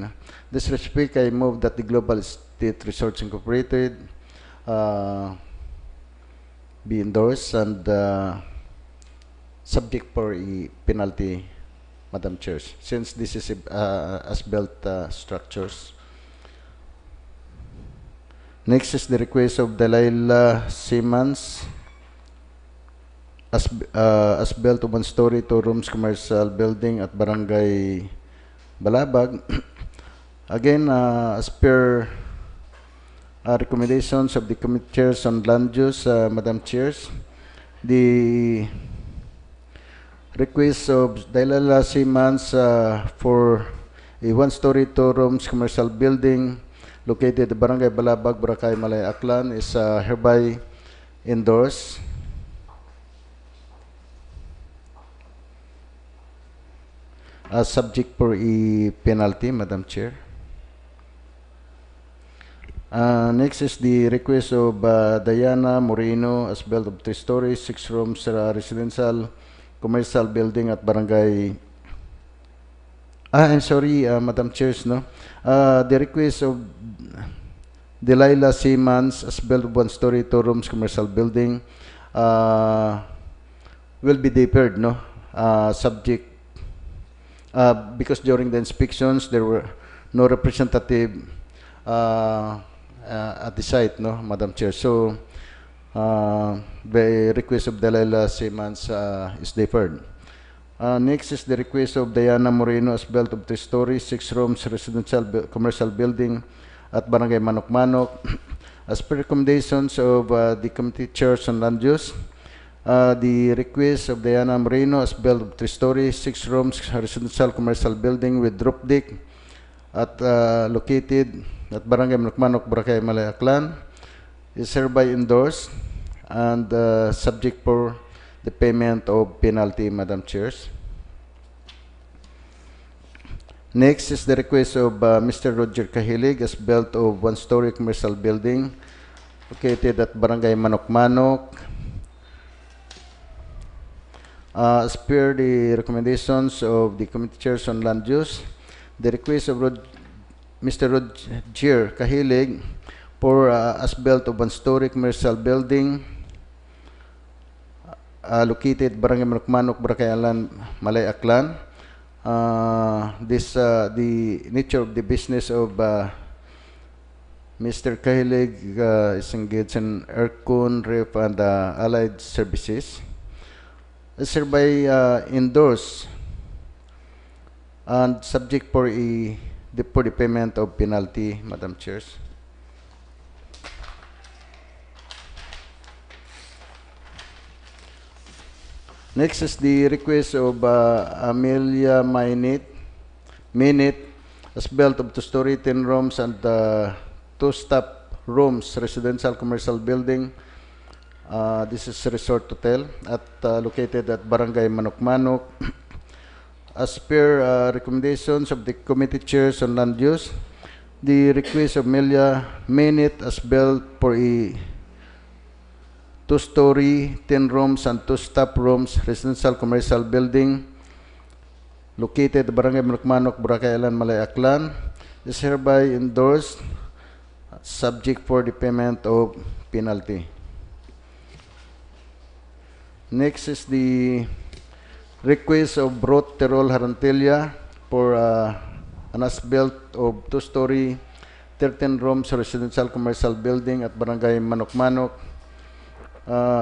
This respect, I move that the Global Estate Resorts Incorporated be endorsed and subject for a penalty, Madam Chair, since this is as-built structures. Next is the request of Delilah Siemens as built 1-story, 2 rooms commercial building at Barangay Balabag. Again, as per recommendations of the committee chairs on land use, Madam Chairs, the request of Delilah Siemens for a 1-story, 2 rooms commercial building located at Barangay Balabag, Boracay, Malay, Aklan is hereby endorsed. Subject for a penalty, Madam Chair. Next is the request of Diana Moreno as built of 3 stories, 6 rooms residential commercial building at Barangay. I'm sorry, Madam Chairs, no. The request of Delilah Siemens as built of 1-story, 2 rooms commercial building will be deferred, no. Subject because during the inspections there were no representative at the site, no, Madam Chair. So the request of Delilah Siemens is deferred. Next is the request of Diana Moreno as built of 3 stories, 6 rooms residential commercial building at Barangay Manok-Manok. As per recommendations of the committee chairs on land use, the request of Diana Moreno as built of 3 stories, 6 rooms residential commercial building with roof deck at located at Barangay Manok-Manok, Boracay, Malay, Aklan is hereby endorsed and subject for the payment of penalty, Madam Chairs. Next is the request of Mr. Roger Kahilig as built of 1-story commercial building located at Barangay Manok-Manok. As per the recommendations of the committee chairs on land use, the request of Mr. Roger Kahilig for as built of 1-story commercial building located Barangay Manok-Manok, Boracay, Malay, Aklan. The nature of the business of Mr. Kahilig is engaged in aircon, ref, and allied services. Is hereby endorsed and subject for the payment of penalty, Madam Chairs. Next is the request of Amelia Minute as built of 2-story, 10 rooms and 2-staff rooms, residential commercial building. This is a resort hotel located at Barangay Manok-Manok. As per recommendations of the committee chairs on land use, the request of Amelia Minute as built for a 2-story, 10 rooms and 2-staff rooms residential commercial building located at Barangay Manok-Manok, Boracay Island, Malay, Aklan is hereby endorsed subject for the payment of penalty. Next is the request of Brot Terol Harantilla for an as-built of 2-story, 13 rooms residential commercial building at Barangay Manok-Manok.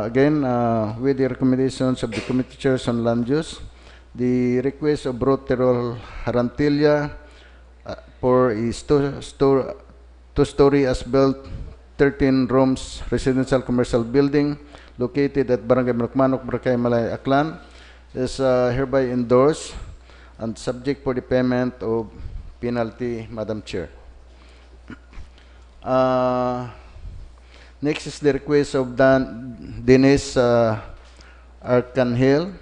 Again, with the recommendations of the committee chairs on land use, the request of Brot Terol Harantilla for a 2-story as-built 13 rooms residential commercial building located at Barangay Manok-Manok, Boracay, Malay, Aklan is hereby endorsed and subject for the payment of penalty, Madam Chair. Next is the request of Dennis Arcanhel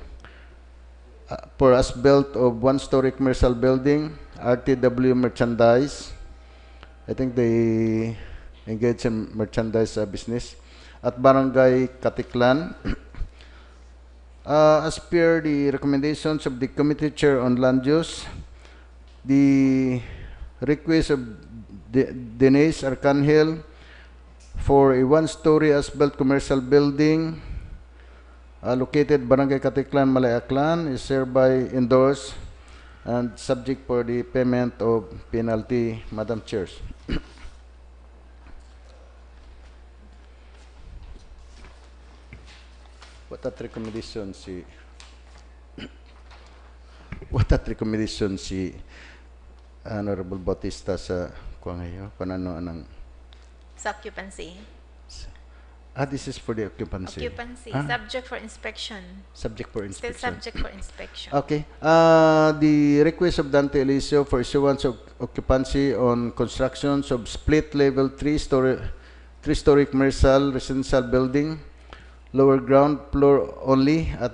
for as-built of 1-story commercial building, RTW Merchandise. I think they engage in merchandise business at Barangay Katiklan. As per the recommendations of the committee chair on land use, the request of Denise Arcanhel for a 1-story as-built commercial building located Barangay Katiklan, Malay, Aklan is hereby endorsed and subject for the payment of penalty, Madam Chairs. What that recommendation si Honorable Bautista sa kuha ngayon? Panano anang Sa occupancy. this is for the occupancy. Subject for inspection. Subject for Still inspection. subject for inspection. Okay. The request of Dante Eliseo for issuance of occupancy on constructions of split level 3-story commercial residential building, lower ground floor only at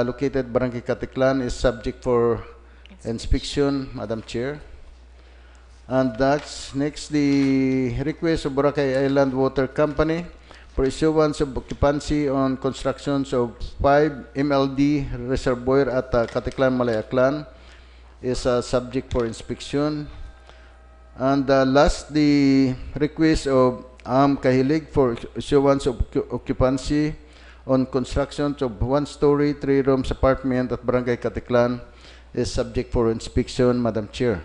located Barangay Katiklan is subject for inspection, Madam Chair. And that's next the request of Boracay Island Water Company for issuance of occupancy on constructions of 5 MLD reservoir at Katiklan, Malay, Aklan is subject for inspection. And last, the request of Kahilig for issuance of occupancy on constructions of 1-story, 3 rooms apartment at Barangay Katiklan is subject for inspection, Madam Chair.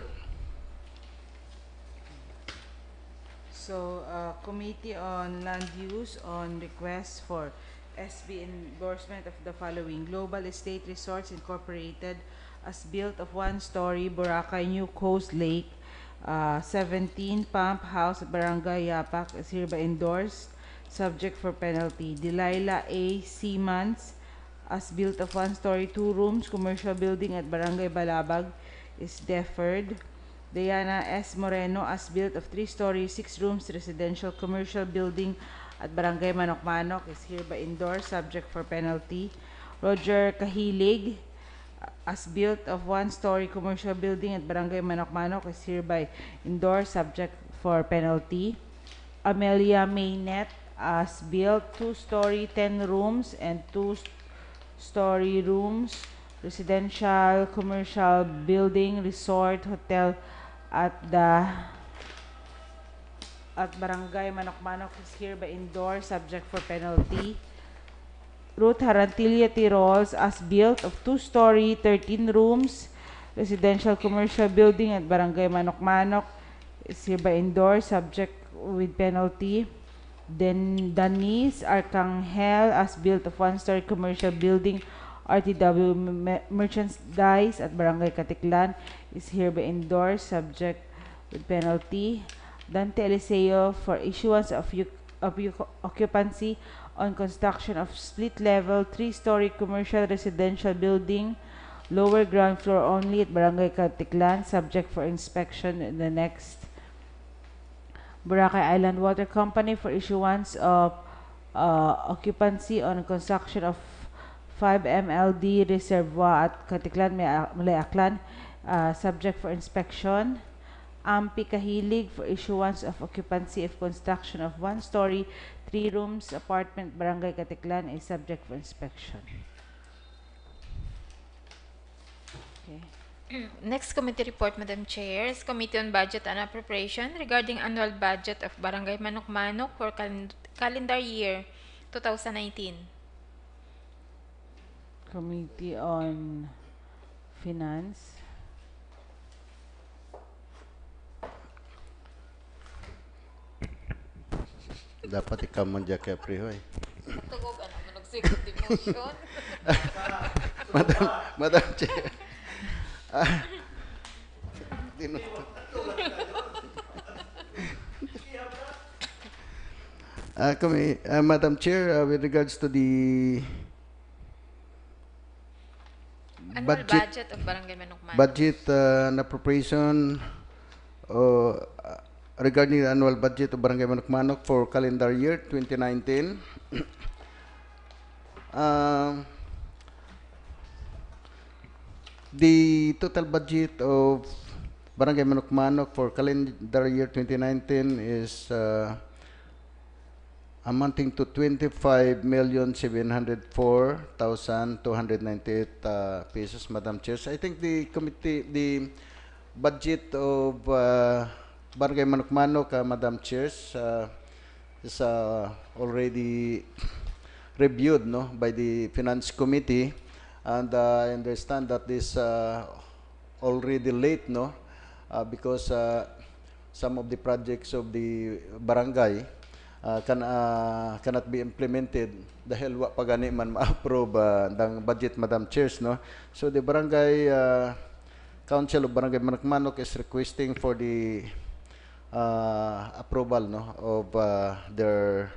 So, Committee on Land Use on request for SB endorsement of the following: Global Estate Resorts Incorporated as built of 1-story Boracay New Coast Lake, 17 Pump House, Barangay Yapak is hereby endorsed, subject for penalty. Delilah A. Seamans as built of 1-story 2 rooms commercial building at Barangay Balabag is deferred. Diana S. Moreno as built of 3-story 6 rooms residential commercial building at Barangay Manok-Manok is hereby endorsed, subject for penalty. Roger Kahilig as built of 1-story commercial building at Barangay Manok-Manok is hereby endorsed, subject for penalty. Amelia Maynet as built 2-story 10 rooms and 2-story rooms residential commercial building resort hotel at Barangay Manok-Manok is hereby endorsed, subject for penalty. Ruth Harantilla Tirols as built of 2-story 13 rooms residential commercial building at Barangay Manok-Manok is hereby endorsed, subject with penalty. Then Danis Arcangel as built of one-story commercial building RTW merchandise at Barangay Katiklan is hereby endorsed subject with penalty. Dante Eliseo for issuance of occupancy on construction of split-level 3-story commercial residential building, lower ground floor only at Barangay Katiklan, subject for inspection in the next. Boracay Island Water Company for issuance of occupancy on construction of 5 MLD reservoir at Katiklan, Malay, Aklan, subject for inspection. Ampi Kahilig for issuance of occupancy of construction of 1-story, 3 rooms apartment, Barangay Katiklan is subject for inspection. Okay. Next committee report, Madam Chair, is Committee on Budget and Appropriation regarding annual budget of Barangay Manok-Manok for calendar year 2019. Committee on Finance. Dapat ikaw man dyan kaya prihoy. Tugog, ano, manag-second emotion. Madam Chair. Madam Chair, with regards to the Annual budget of Barangay Manok-Manok. budget and appropriation regarding the annual budget of Barangay Manok-Manok for calendar year 2019. The total budget of Barangay Manok-Manok for calendar year 2019 is amounting to 25,704,298 pesos, Madam Chair. So I think the budget of Barangay Manok-Manok, Madam Chair, is already reviewed, no, by the Finance Committee, and I understand that this already late, no, because some of the projects of the barangay cannot be implemented dahil wa pa gani man ma-approve ng budget, Madam Chairs, no. So the barangay council of Barangay Manok-Manok is requesting for the approval, no, of their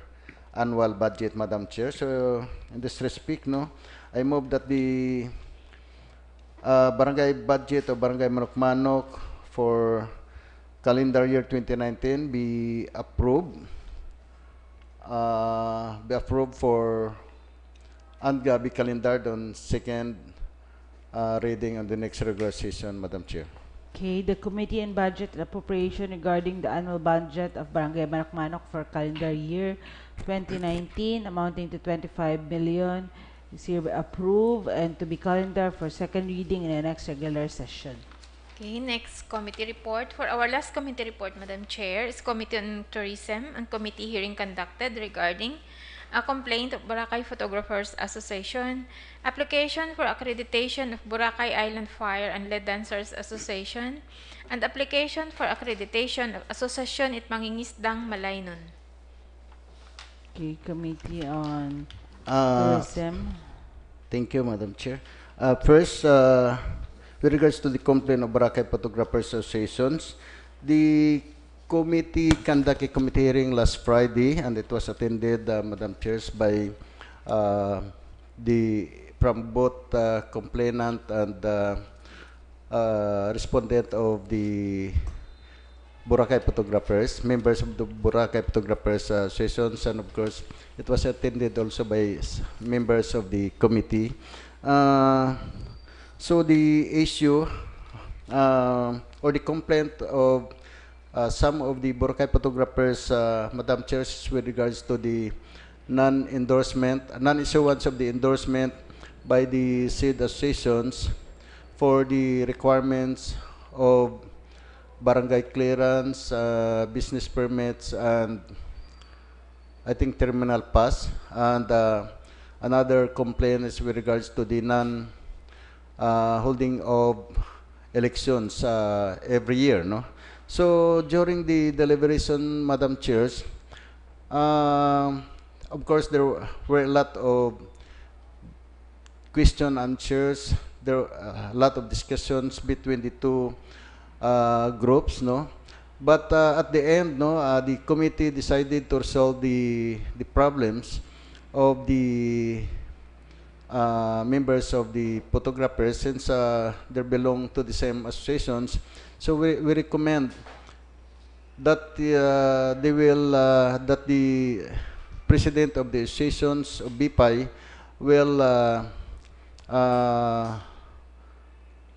annual budget, Madam Chair. So in this respect, no, I move that the barangay budget of Barangay Manok-Manok for calendar year 2019 be approved. Be approved for and be calendared on second reading on the next regular session, Madam Chair. Okay, the Committee on Budget and Appropriation regarding the annual budget of Barangay Manok-Manok for calendar year 2019 amounting to 25 million is hereby approved and to be calendar for second reading in the next regular session. Okay, next committee report. For our last committee report, Madam Chair, is Committee on Tourism and committee hearing conducted regarding a complaint of Boracay Photographers Association, application for accreditation of Boracay Island Fire and Lead Dancers Association, and application for accreditation of Asosasyon It Mangingisdang Malay. Okay, Committee on Uh, Tourism. Thank you, Madam Chair. First, with regards to the complaint of Boracay Photographers Associations, the committee conducted a committee hearing last Friday, and it was attended, Madam Chairs, by from both complainant and respondent of the Boracay Photographers, members of the Boracay Photographers Associations, and of course, it was attended also by members of the committee. So the issue or the complaint of some of the Boracay photographers, Madam Chair, is with regards to the non-issuance of the endorsement by the said associations for the requirements of barangay clearance, business permits, and I think terminal pass. And another complaint is with regards to the holding of elections every year, no? So during the deliberation, Madam Chairs, of course there were a lot of question answers. There were a lot of discussions between the two groups, no. But at the end, no, the committee decided to resolve the problems of the members of the photographers, since they belong to the same associations. So we recommend that that the president of the associations of BPI will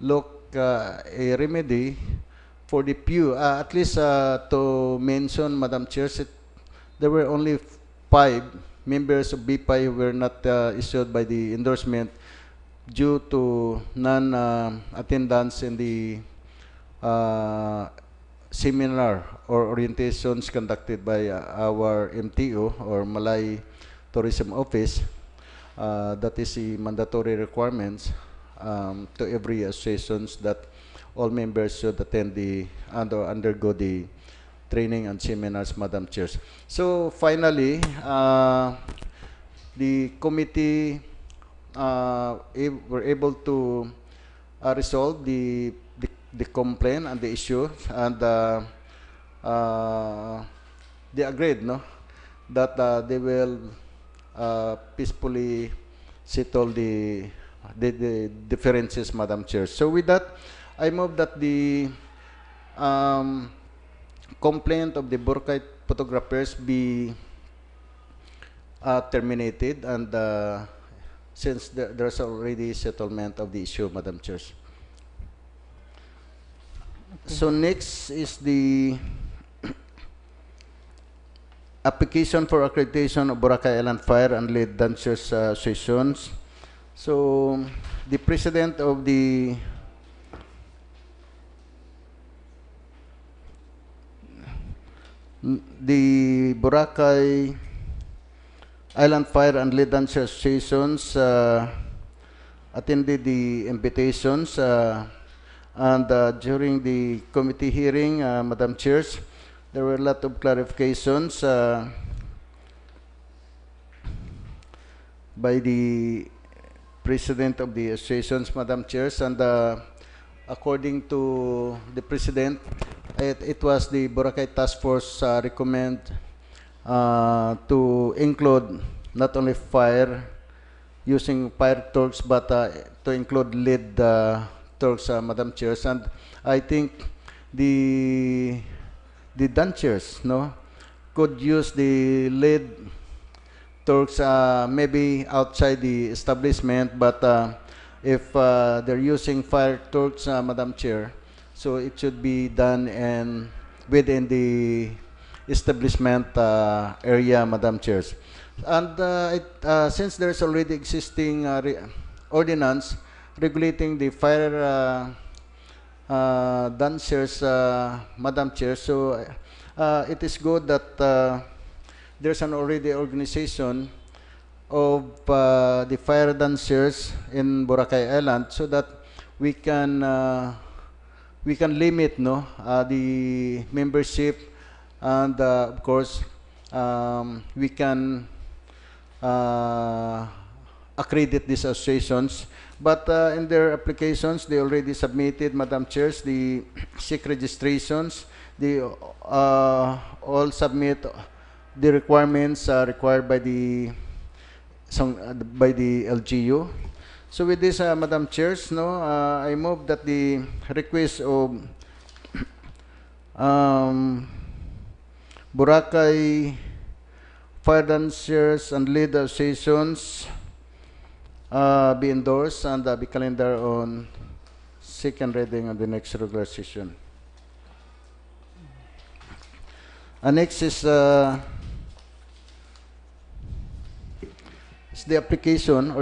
look a remedy for the few, at least to mention, Madam Chair, there were only 5 members of BPI who were not issued by the endorsement due to non-attendance in the seminar or orientations conducted by our MTO or Malay Tourism Office. That is the mandatory requirements to every associations that all members should attend undergo the training and seminars, Madam Chairs. So finally, the committee were able to resolve the complaint and the issue, and they agreed, no, that they will peacefully settle the differences, Madam Chair. So with that, I move that the complaint of the Boracay photographers be terminated, and since there's already settlement of the issue, Madam Chair. So next is the application for accreditation of Boracay Island Fire and Lead Dancers Associations. So the president of the Boracay Island Fire and Lead Dancers Associations attended the invitations, and during the committee hearing, Madam Chairs, there were a lot of clarifications by the president of the associations, Madam Chairs, and according to the president, it was the Boracay Task Force recommend to include not only fire, using fire torques, but to include lead torques, Madam Chairs. And I think the dancers, no, could use the lead torques maybe outside the establishment, but if they're using fire torques, Madam Chair, so it should be done within the establishment area, Madam Chairs. And since there's already existing ordinance regulating the fire dancers, Madam Chair, so it is good that there's an already organization of the fire dancers in Boracay Island, so that we can limit, no, the membership, and of course we can accredit these associations. But in their applications, they already submitted, Madam Chairs, the SIC registrations. They all submit the requirements required by the LGU. So with this, Madam Chairs, no, I move that the request of Boracay Fire Dancers and Lead Associations be endorsed and be calendar on second reading on the next regular session. Next is the application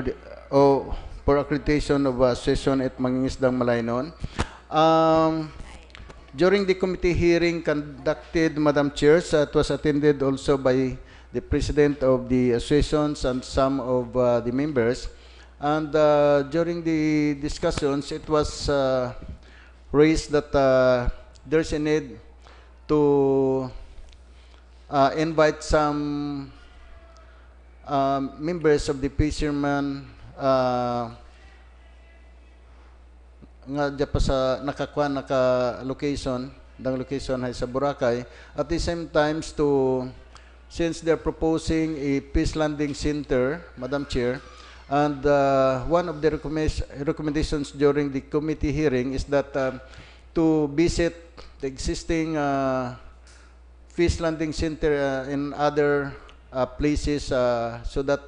for accreditation of session at Mangingisdang Malaynon. During the committee hearing conducted, Madam Chairs, it was attended also by the president of the associations and some of the members. And during the discussions, it was raised that there's a need to invite some members of the fishermen nga dyan pa sa naka location, dang location ay sa Boracay. At the same times since they're proposing a peace landing center, Madam Chair, and one of the recommendations during the committee hearing is that to visit the existing peace landing center in other places so that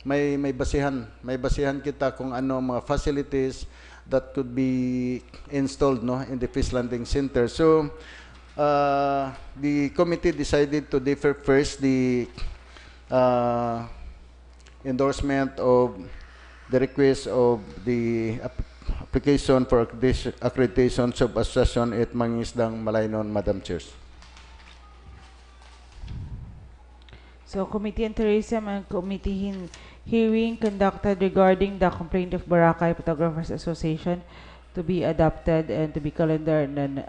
may basihan kita kung ano mga facilities that could be installed in the fish landing center. So the committee decided to defer first the endorsement of the request of the application for accreditation of association at Mangingisdang Malay, Madam Chair. So, Committee on Tourism and Committee hearing conducted regarding the complaint of Boracay Photographers Association to be adopted and to be calendared in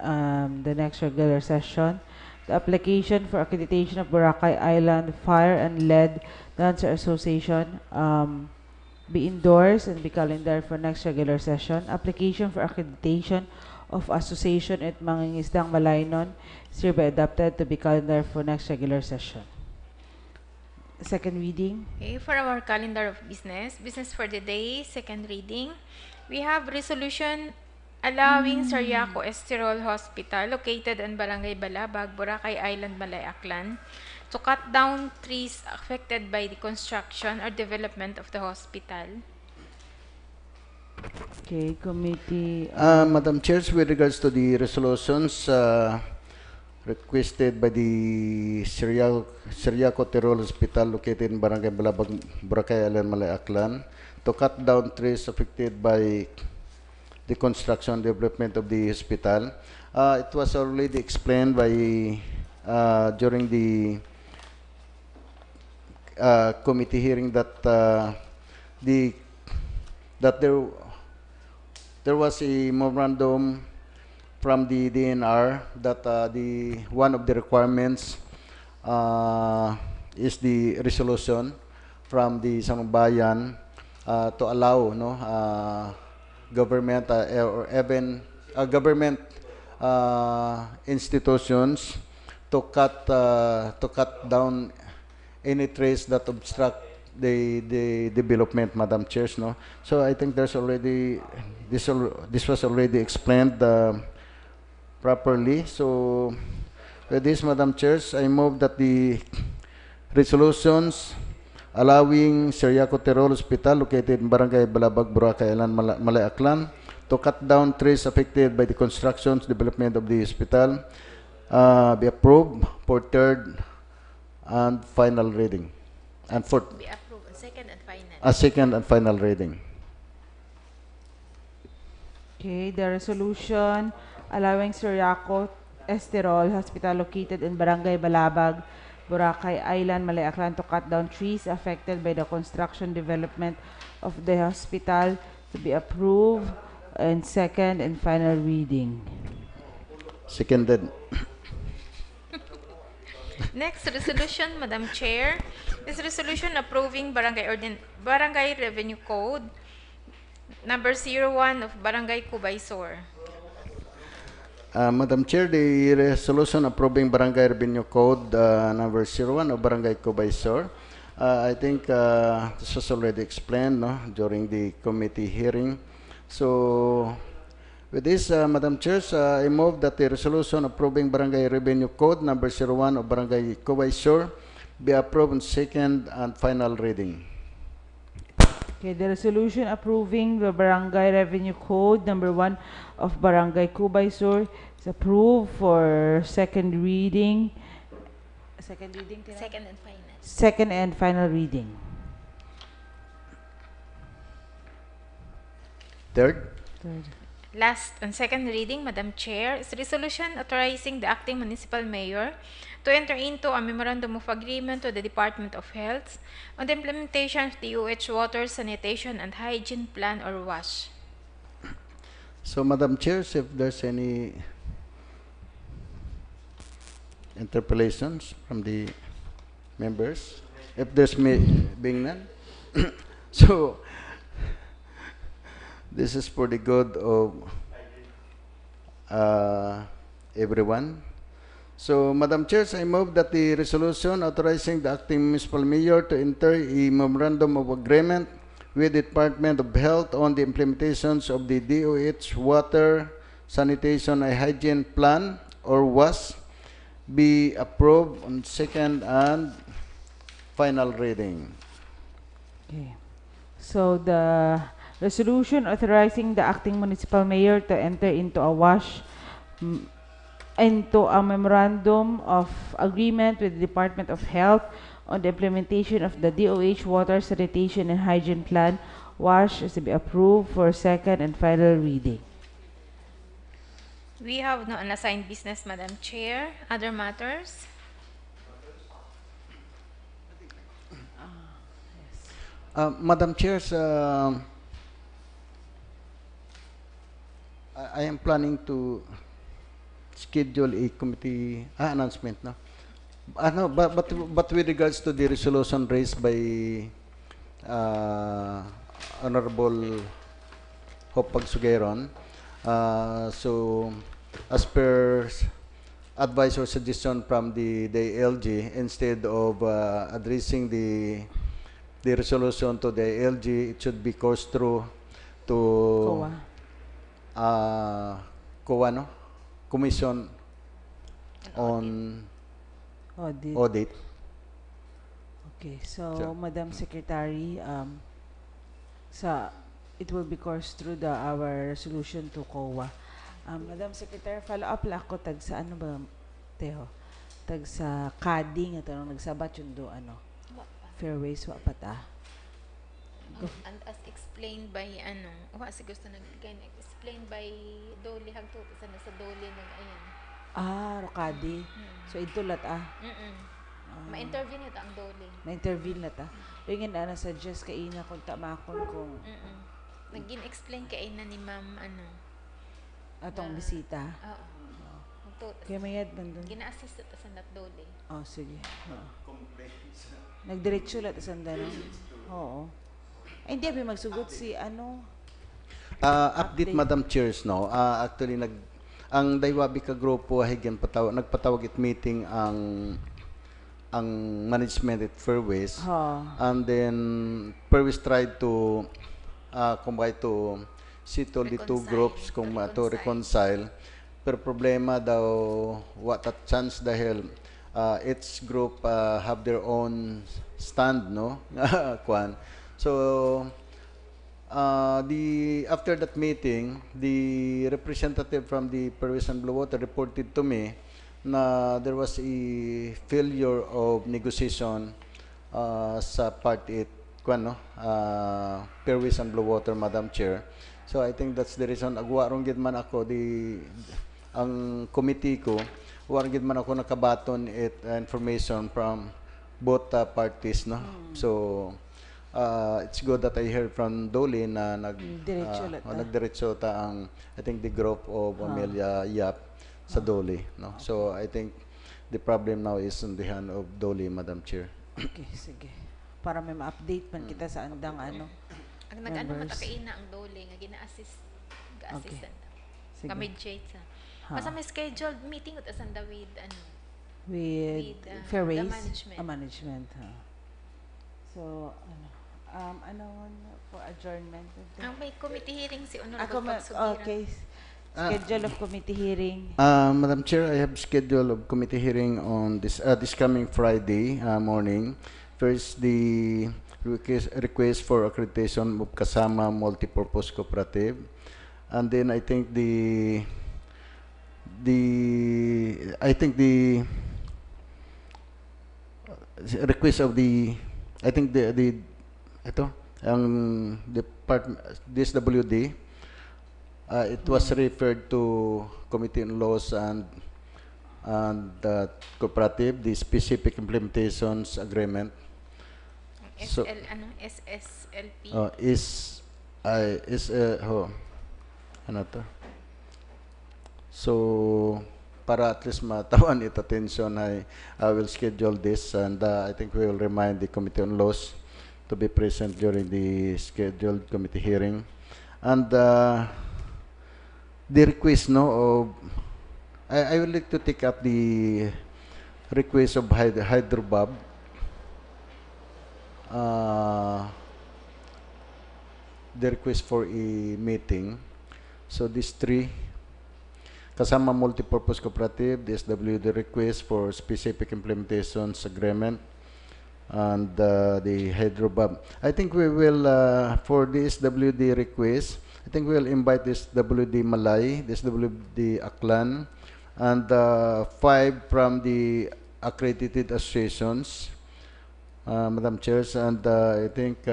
the next regular session. The application for accreditation of Boracay Island Fire and Lead Dancer Association be endorsed and be calendared for next regular session. Application for accreditation of Association at Mangingisdang Malaynon is hereby adopted to be calendared for next regular session. Second reading. Okay, for our calendar of business for the day, second reading, we have resolution allowing Sariaco Estoril Hospital located in Barangay Balabag, Boracay Island, Malay, Aklan, to cut down trees affected by the construction or development of the hospital. Okay, committee. Madam Chairs, with regards to the resolutions requested by the Sariaco Tirol Hospital located in Barangay Balabag, Boracay Island, Malay, Aklan, to cut down trees affected by the construction development of the hospital. It was already explained by during the committee hearing that there was a memorandum from the DNR that the one of the requirements is the resolution from the Sambayan to allow government or even government institutions to cut down any trees that obstruct the development, Madam Chairs, So I think there's already this was already explained properly. So with this, Madam Chairs, I move that the resolutions allowing Sariaco Tirol Hospital located in Barangay Balabag, Boracay Island, Malay, Aklan, to cut down trees affected by the construction development of the hospital be approved for third and final reading. And for Be approved, second and final. a second and final reading. Okay, the resolution allowing Sariaco Estoril Hospital located in Barangay Balabag, Boracay Island, Malay, Aklan, to cut down trees affected by the construction development of the hospital to be approved in second and final reading. Seconded. Next resolution, Madam Chair, is resolution approving Barangay Revenue Code number 01 of Barangay Cubaysor. Madam Chair, the resolution approving Barangay Revenue Code number 01 of Barangay Cubaysor, I think this was already explained during the committee hearing. So with this, Madam Chair, I move that the resolution approving Barangay Revenue Code number 01 of Barangay Cubaysor be approved in second and final reading. Okay, the resolution approving the Barangay Revenue Code number 1 of Barangay Cubaysor is approved for second reading. Second reading, Tina? Second and final. Second and final reading. Third. Third. Last and second reading, Madam Chair, is resolution authorizing the acting municipal mayor to enter into a memorandum of agreement with the Department of Health on the implementation of the UH Water Sanitation and Hygiene Plan or WASH. So, Madam Chair, if there's any interpellations from the members? If there's being none, so this is for the good of everyone. So, Madam Chair, I move that the resolution authorizing the acting municipal mayor to enter a memorandum of agreement with the Department of Health on the implementations of the DOH Water Sanitation and Hygiene Plan, or WAS, be approved on second and final reading. Okay. So the resolution authorizing the acting municipal mayor to enter into a memorandum of agreement with the Department of Health on the implementation of the DOH Water Sanitation and Hygiene Plan, WASH, is to be approved for second and final reading. We have no unassigned business, Madam Chair. Other matters? Madam Chair, I am planning to schedule a committee announcement, no? No, but with regards to the resolution raised by Honorable Hope Pagsugeron, so as per advice or suggestion from the LG, instead of addressing the resolution to the LG, it should be coursed through to COA, no? Commission on Audit. Okay, so Madam Secretary, it will be coursed through our resolution to COA. Madam Secretary, follow up lang ako tag sa ano ba, Teho? Tag sa CADI nga tanong nagsabat yung do fairways wa pata. And as explained by si gusto explained by Dolly hagto sa Dolly ayan. Rokadi. So itulat Ma-intervene ito ang Dolly. Ma-intervene na ta. Yung nga suggest kay ina kung tamakon kung Nagin-explain kay ina ni Ma'am atong bisita. Kaya mayad man doon. Gina-assist ito sa Dolly. Sige. Nagdiretso lahat sa sandalo. Oo. Ay, hindi ba magsugot si update, Madam Chairs, no? Actually, ang Daywabi ka grupo nagpatawag it meeting ang management at Fairways. And then Fairways tried to to settle the two groups to reconcile. Pero problema daw what a chance dahil each group have their own stand, no? So after that meeting, the representative from the Fairways and Blue Water reported to me na there was a failure of negotiation sa part 8 Fairways and Blue Water, Madam Chair. So I think that's the reason agwa rong gid man ako ang committee ko warong gid man ako nakabaton information from both parties, no? So it's good that I heard from Dolly na nagdiretso ta ang I think the group of Amelia Yap sa Dolly, no? So I think the problem now is in the hand of Dolly, Madam Chair. Okay, sige. Para may ma-update man kita sa andang Ang matakaina ang Dolly nga gina-assist ga-assistant. Ka-mediate sa. Basta may scheduled meeting with asanda with Fairways management. So for adjournment. May committee hearing si Honorable Pagsugira. Okay. Schedule of committee hearing. Madam Chair, I have schedule of committee hearing on this coming Friday morning. First, the request for accreditation of Kasama Multipurpose Cooperative, and then I think the request of the department DSWD. It was referred to Committee on Laws and Cooperative, the specific implementations agreement. SSLP. So para at least matawan it attention, I will schedule this, and I think we will remind the Committee on Laws to be present during the scheduled committee hearing. And the request, no, of, I would like to take up the request of Hyderabad. The request for a meeting. So these three, kasama multipurpose cooperative, the SWD request for specific implementations agreement, and the Hyderabad. I think we will, for the SWD request, I think we will invite this SWD Malay, this SWD Aklan, and 5 from the accredited associations, Madam Chairs, and I think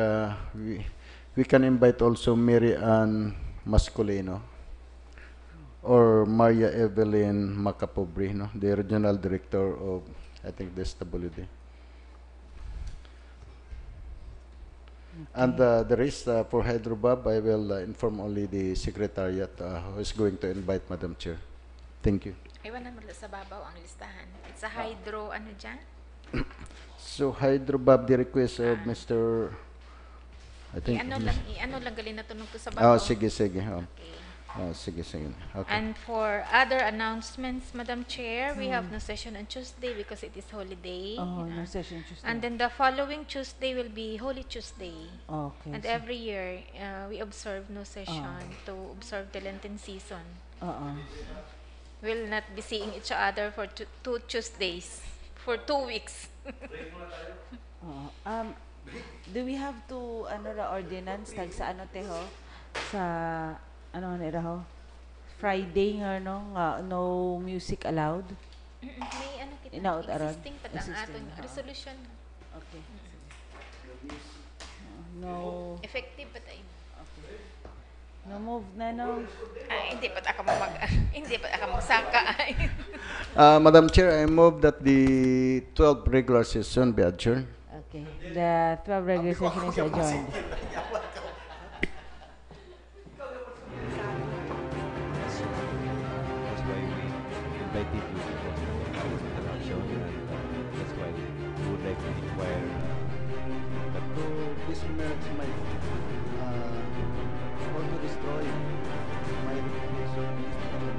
we can invite also Mary Ann Mascolino or Maria Evelyn Macapobre, no? The regional director of, I think, this WD. And the rest for Hyderabad, I will inform only the secretariat who is going to invite, Madam Chair. Thank you. Iwan na mula sa babaw ang listahan. It's a hydro, ano dyan? So Hyderabad, the request of Mr. I think. I-ano lang galin na tunog to sa babaw. Oh, sige. Oh. Okay. Oh, sige. Okay. And for other announcements, Madam Chair, we have no session on Tuesday because it is holiday. Oh, no session Tuesday. And then the following Tuesday will be Holy Tuesday. Okay. And every year, we observe no session to observe the Lenten season. We'll not be seeing each other for two Tuesdays, for 2 weeks. Do we have to ordinance tag sa teho sa ho Friday nga no music allowed? May kita Inaot aron? existing pa ang aton resolution. Okay. No Effective pa tayo. Okay. No move na no. Hindi pa ako magsaka. Madam Chair, I move that the 12th regular session be adjourned. Okay. The 12 regular session is adjourned. That's why we invited you because of our interaction, and that's why we would like to inquire that To besmirch my, or to destroy my reputation.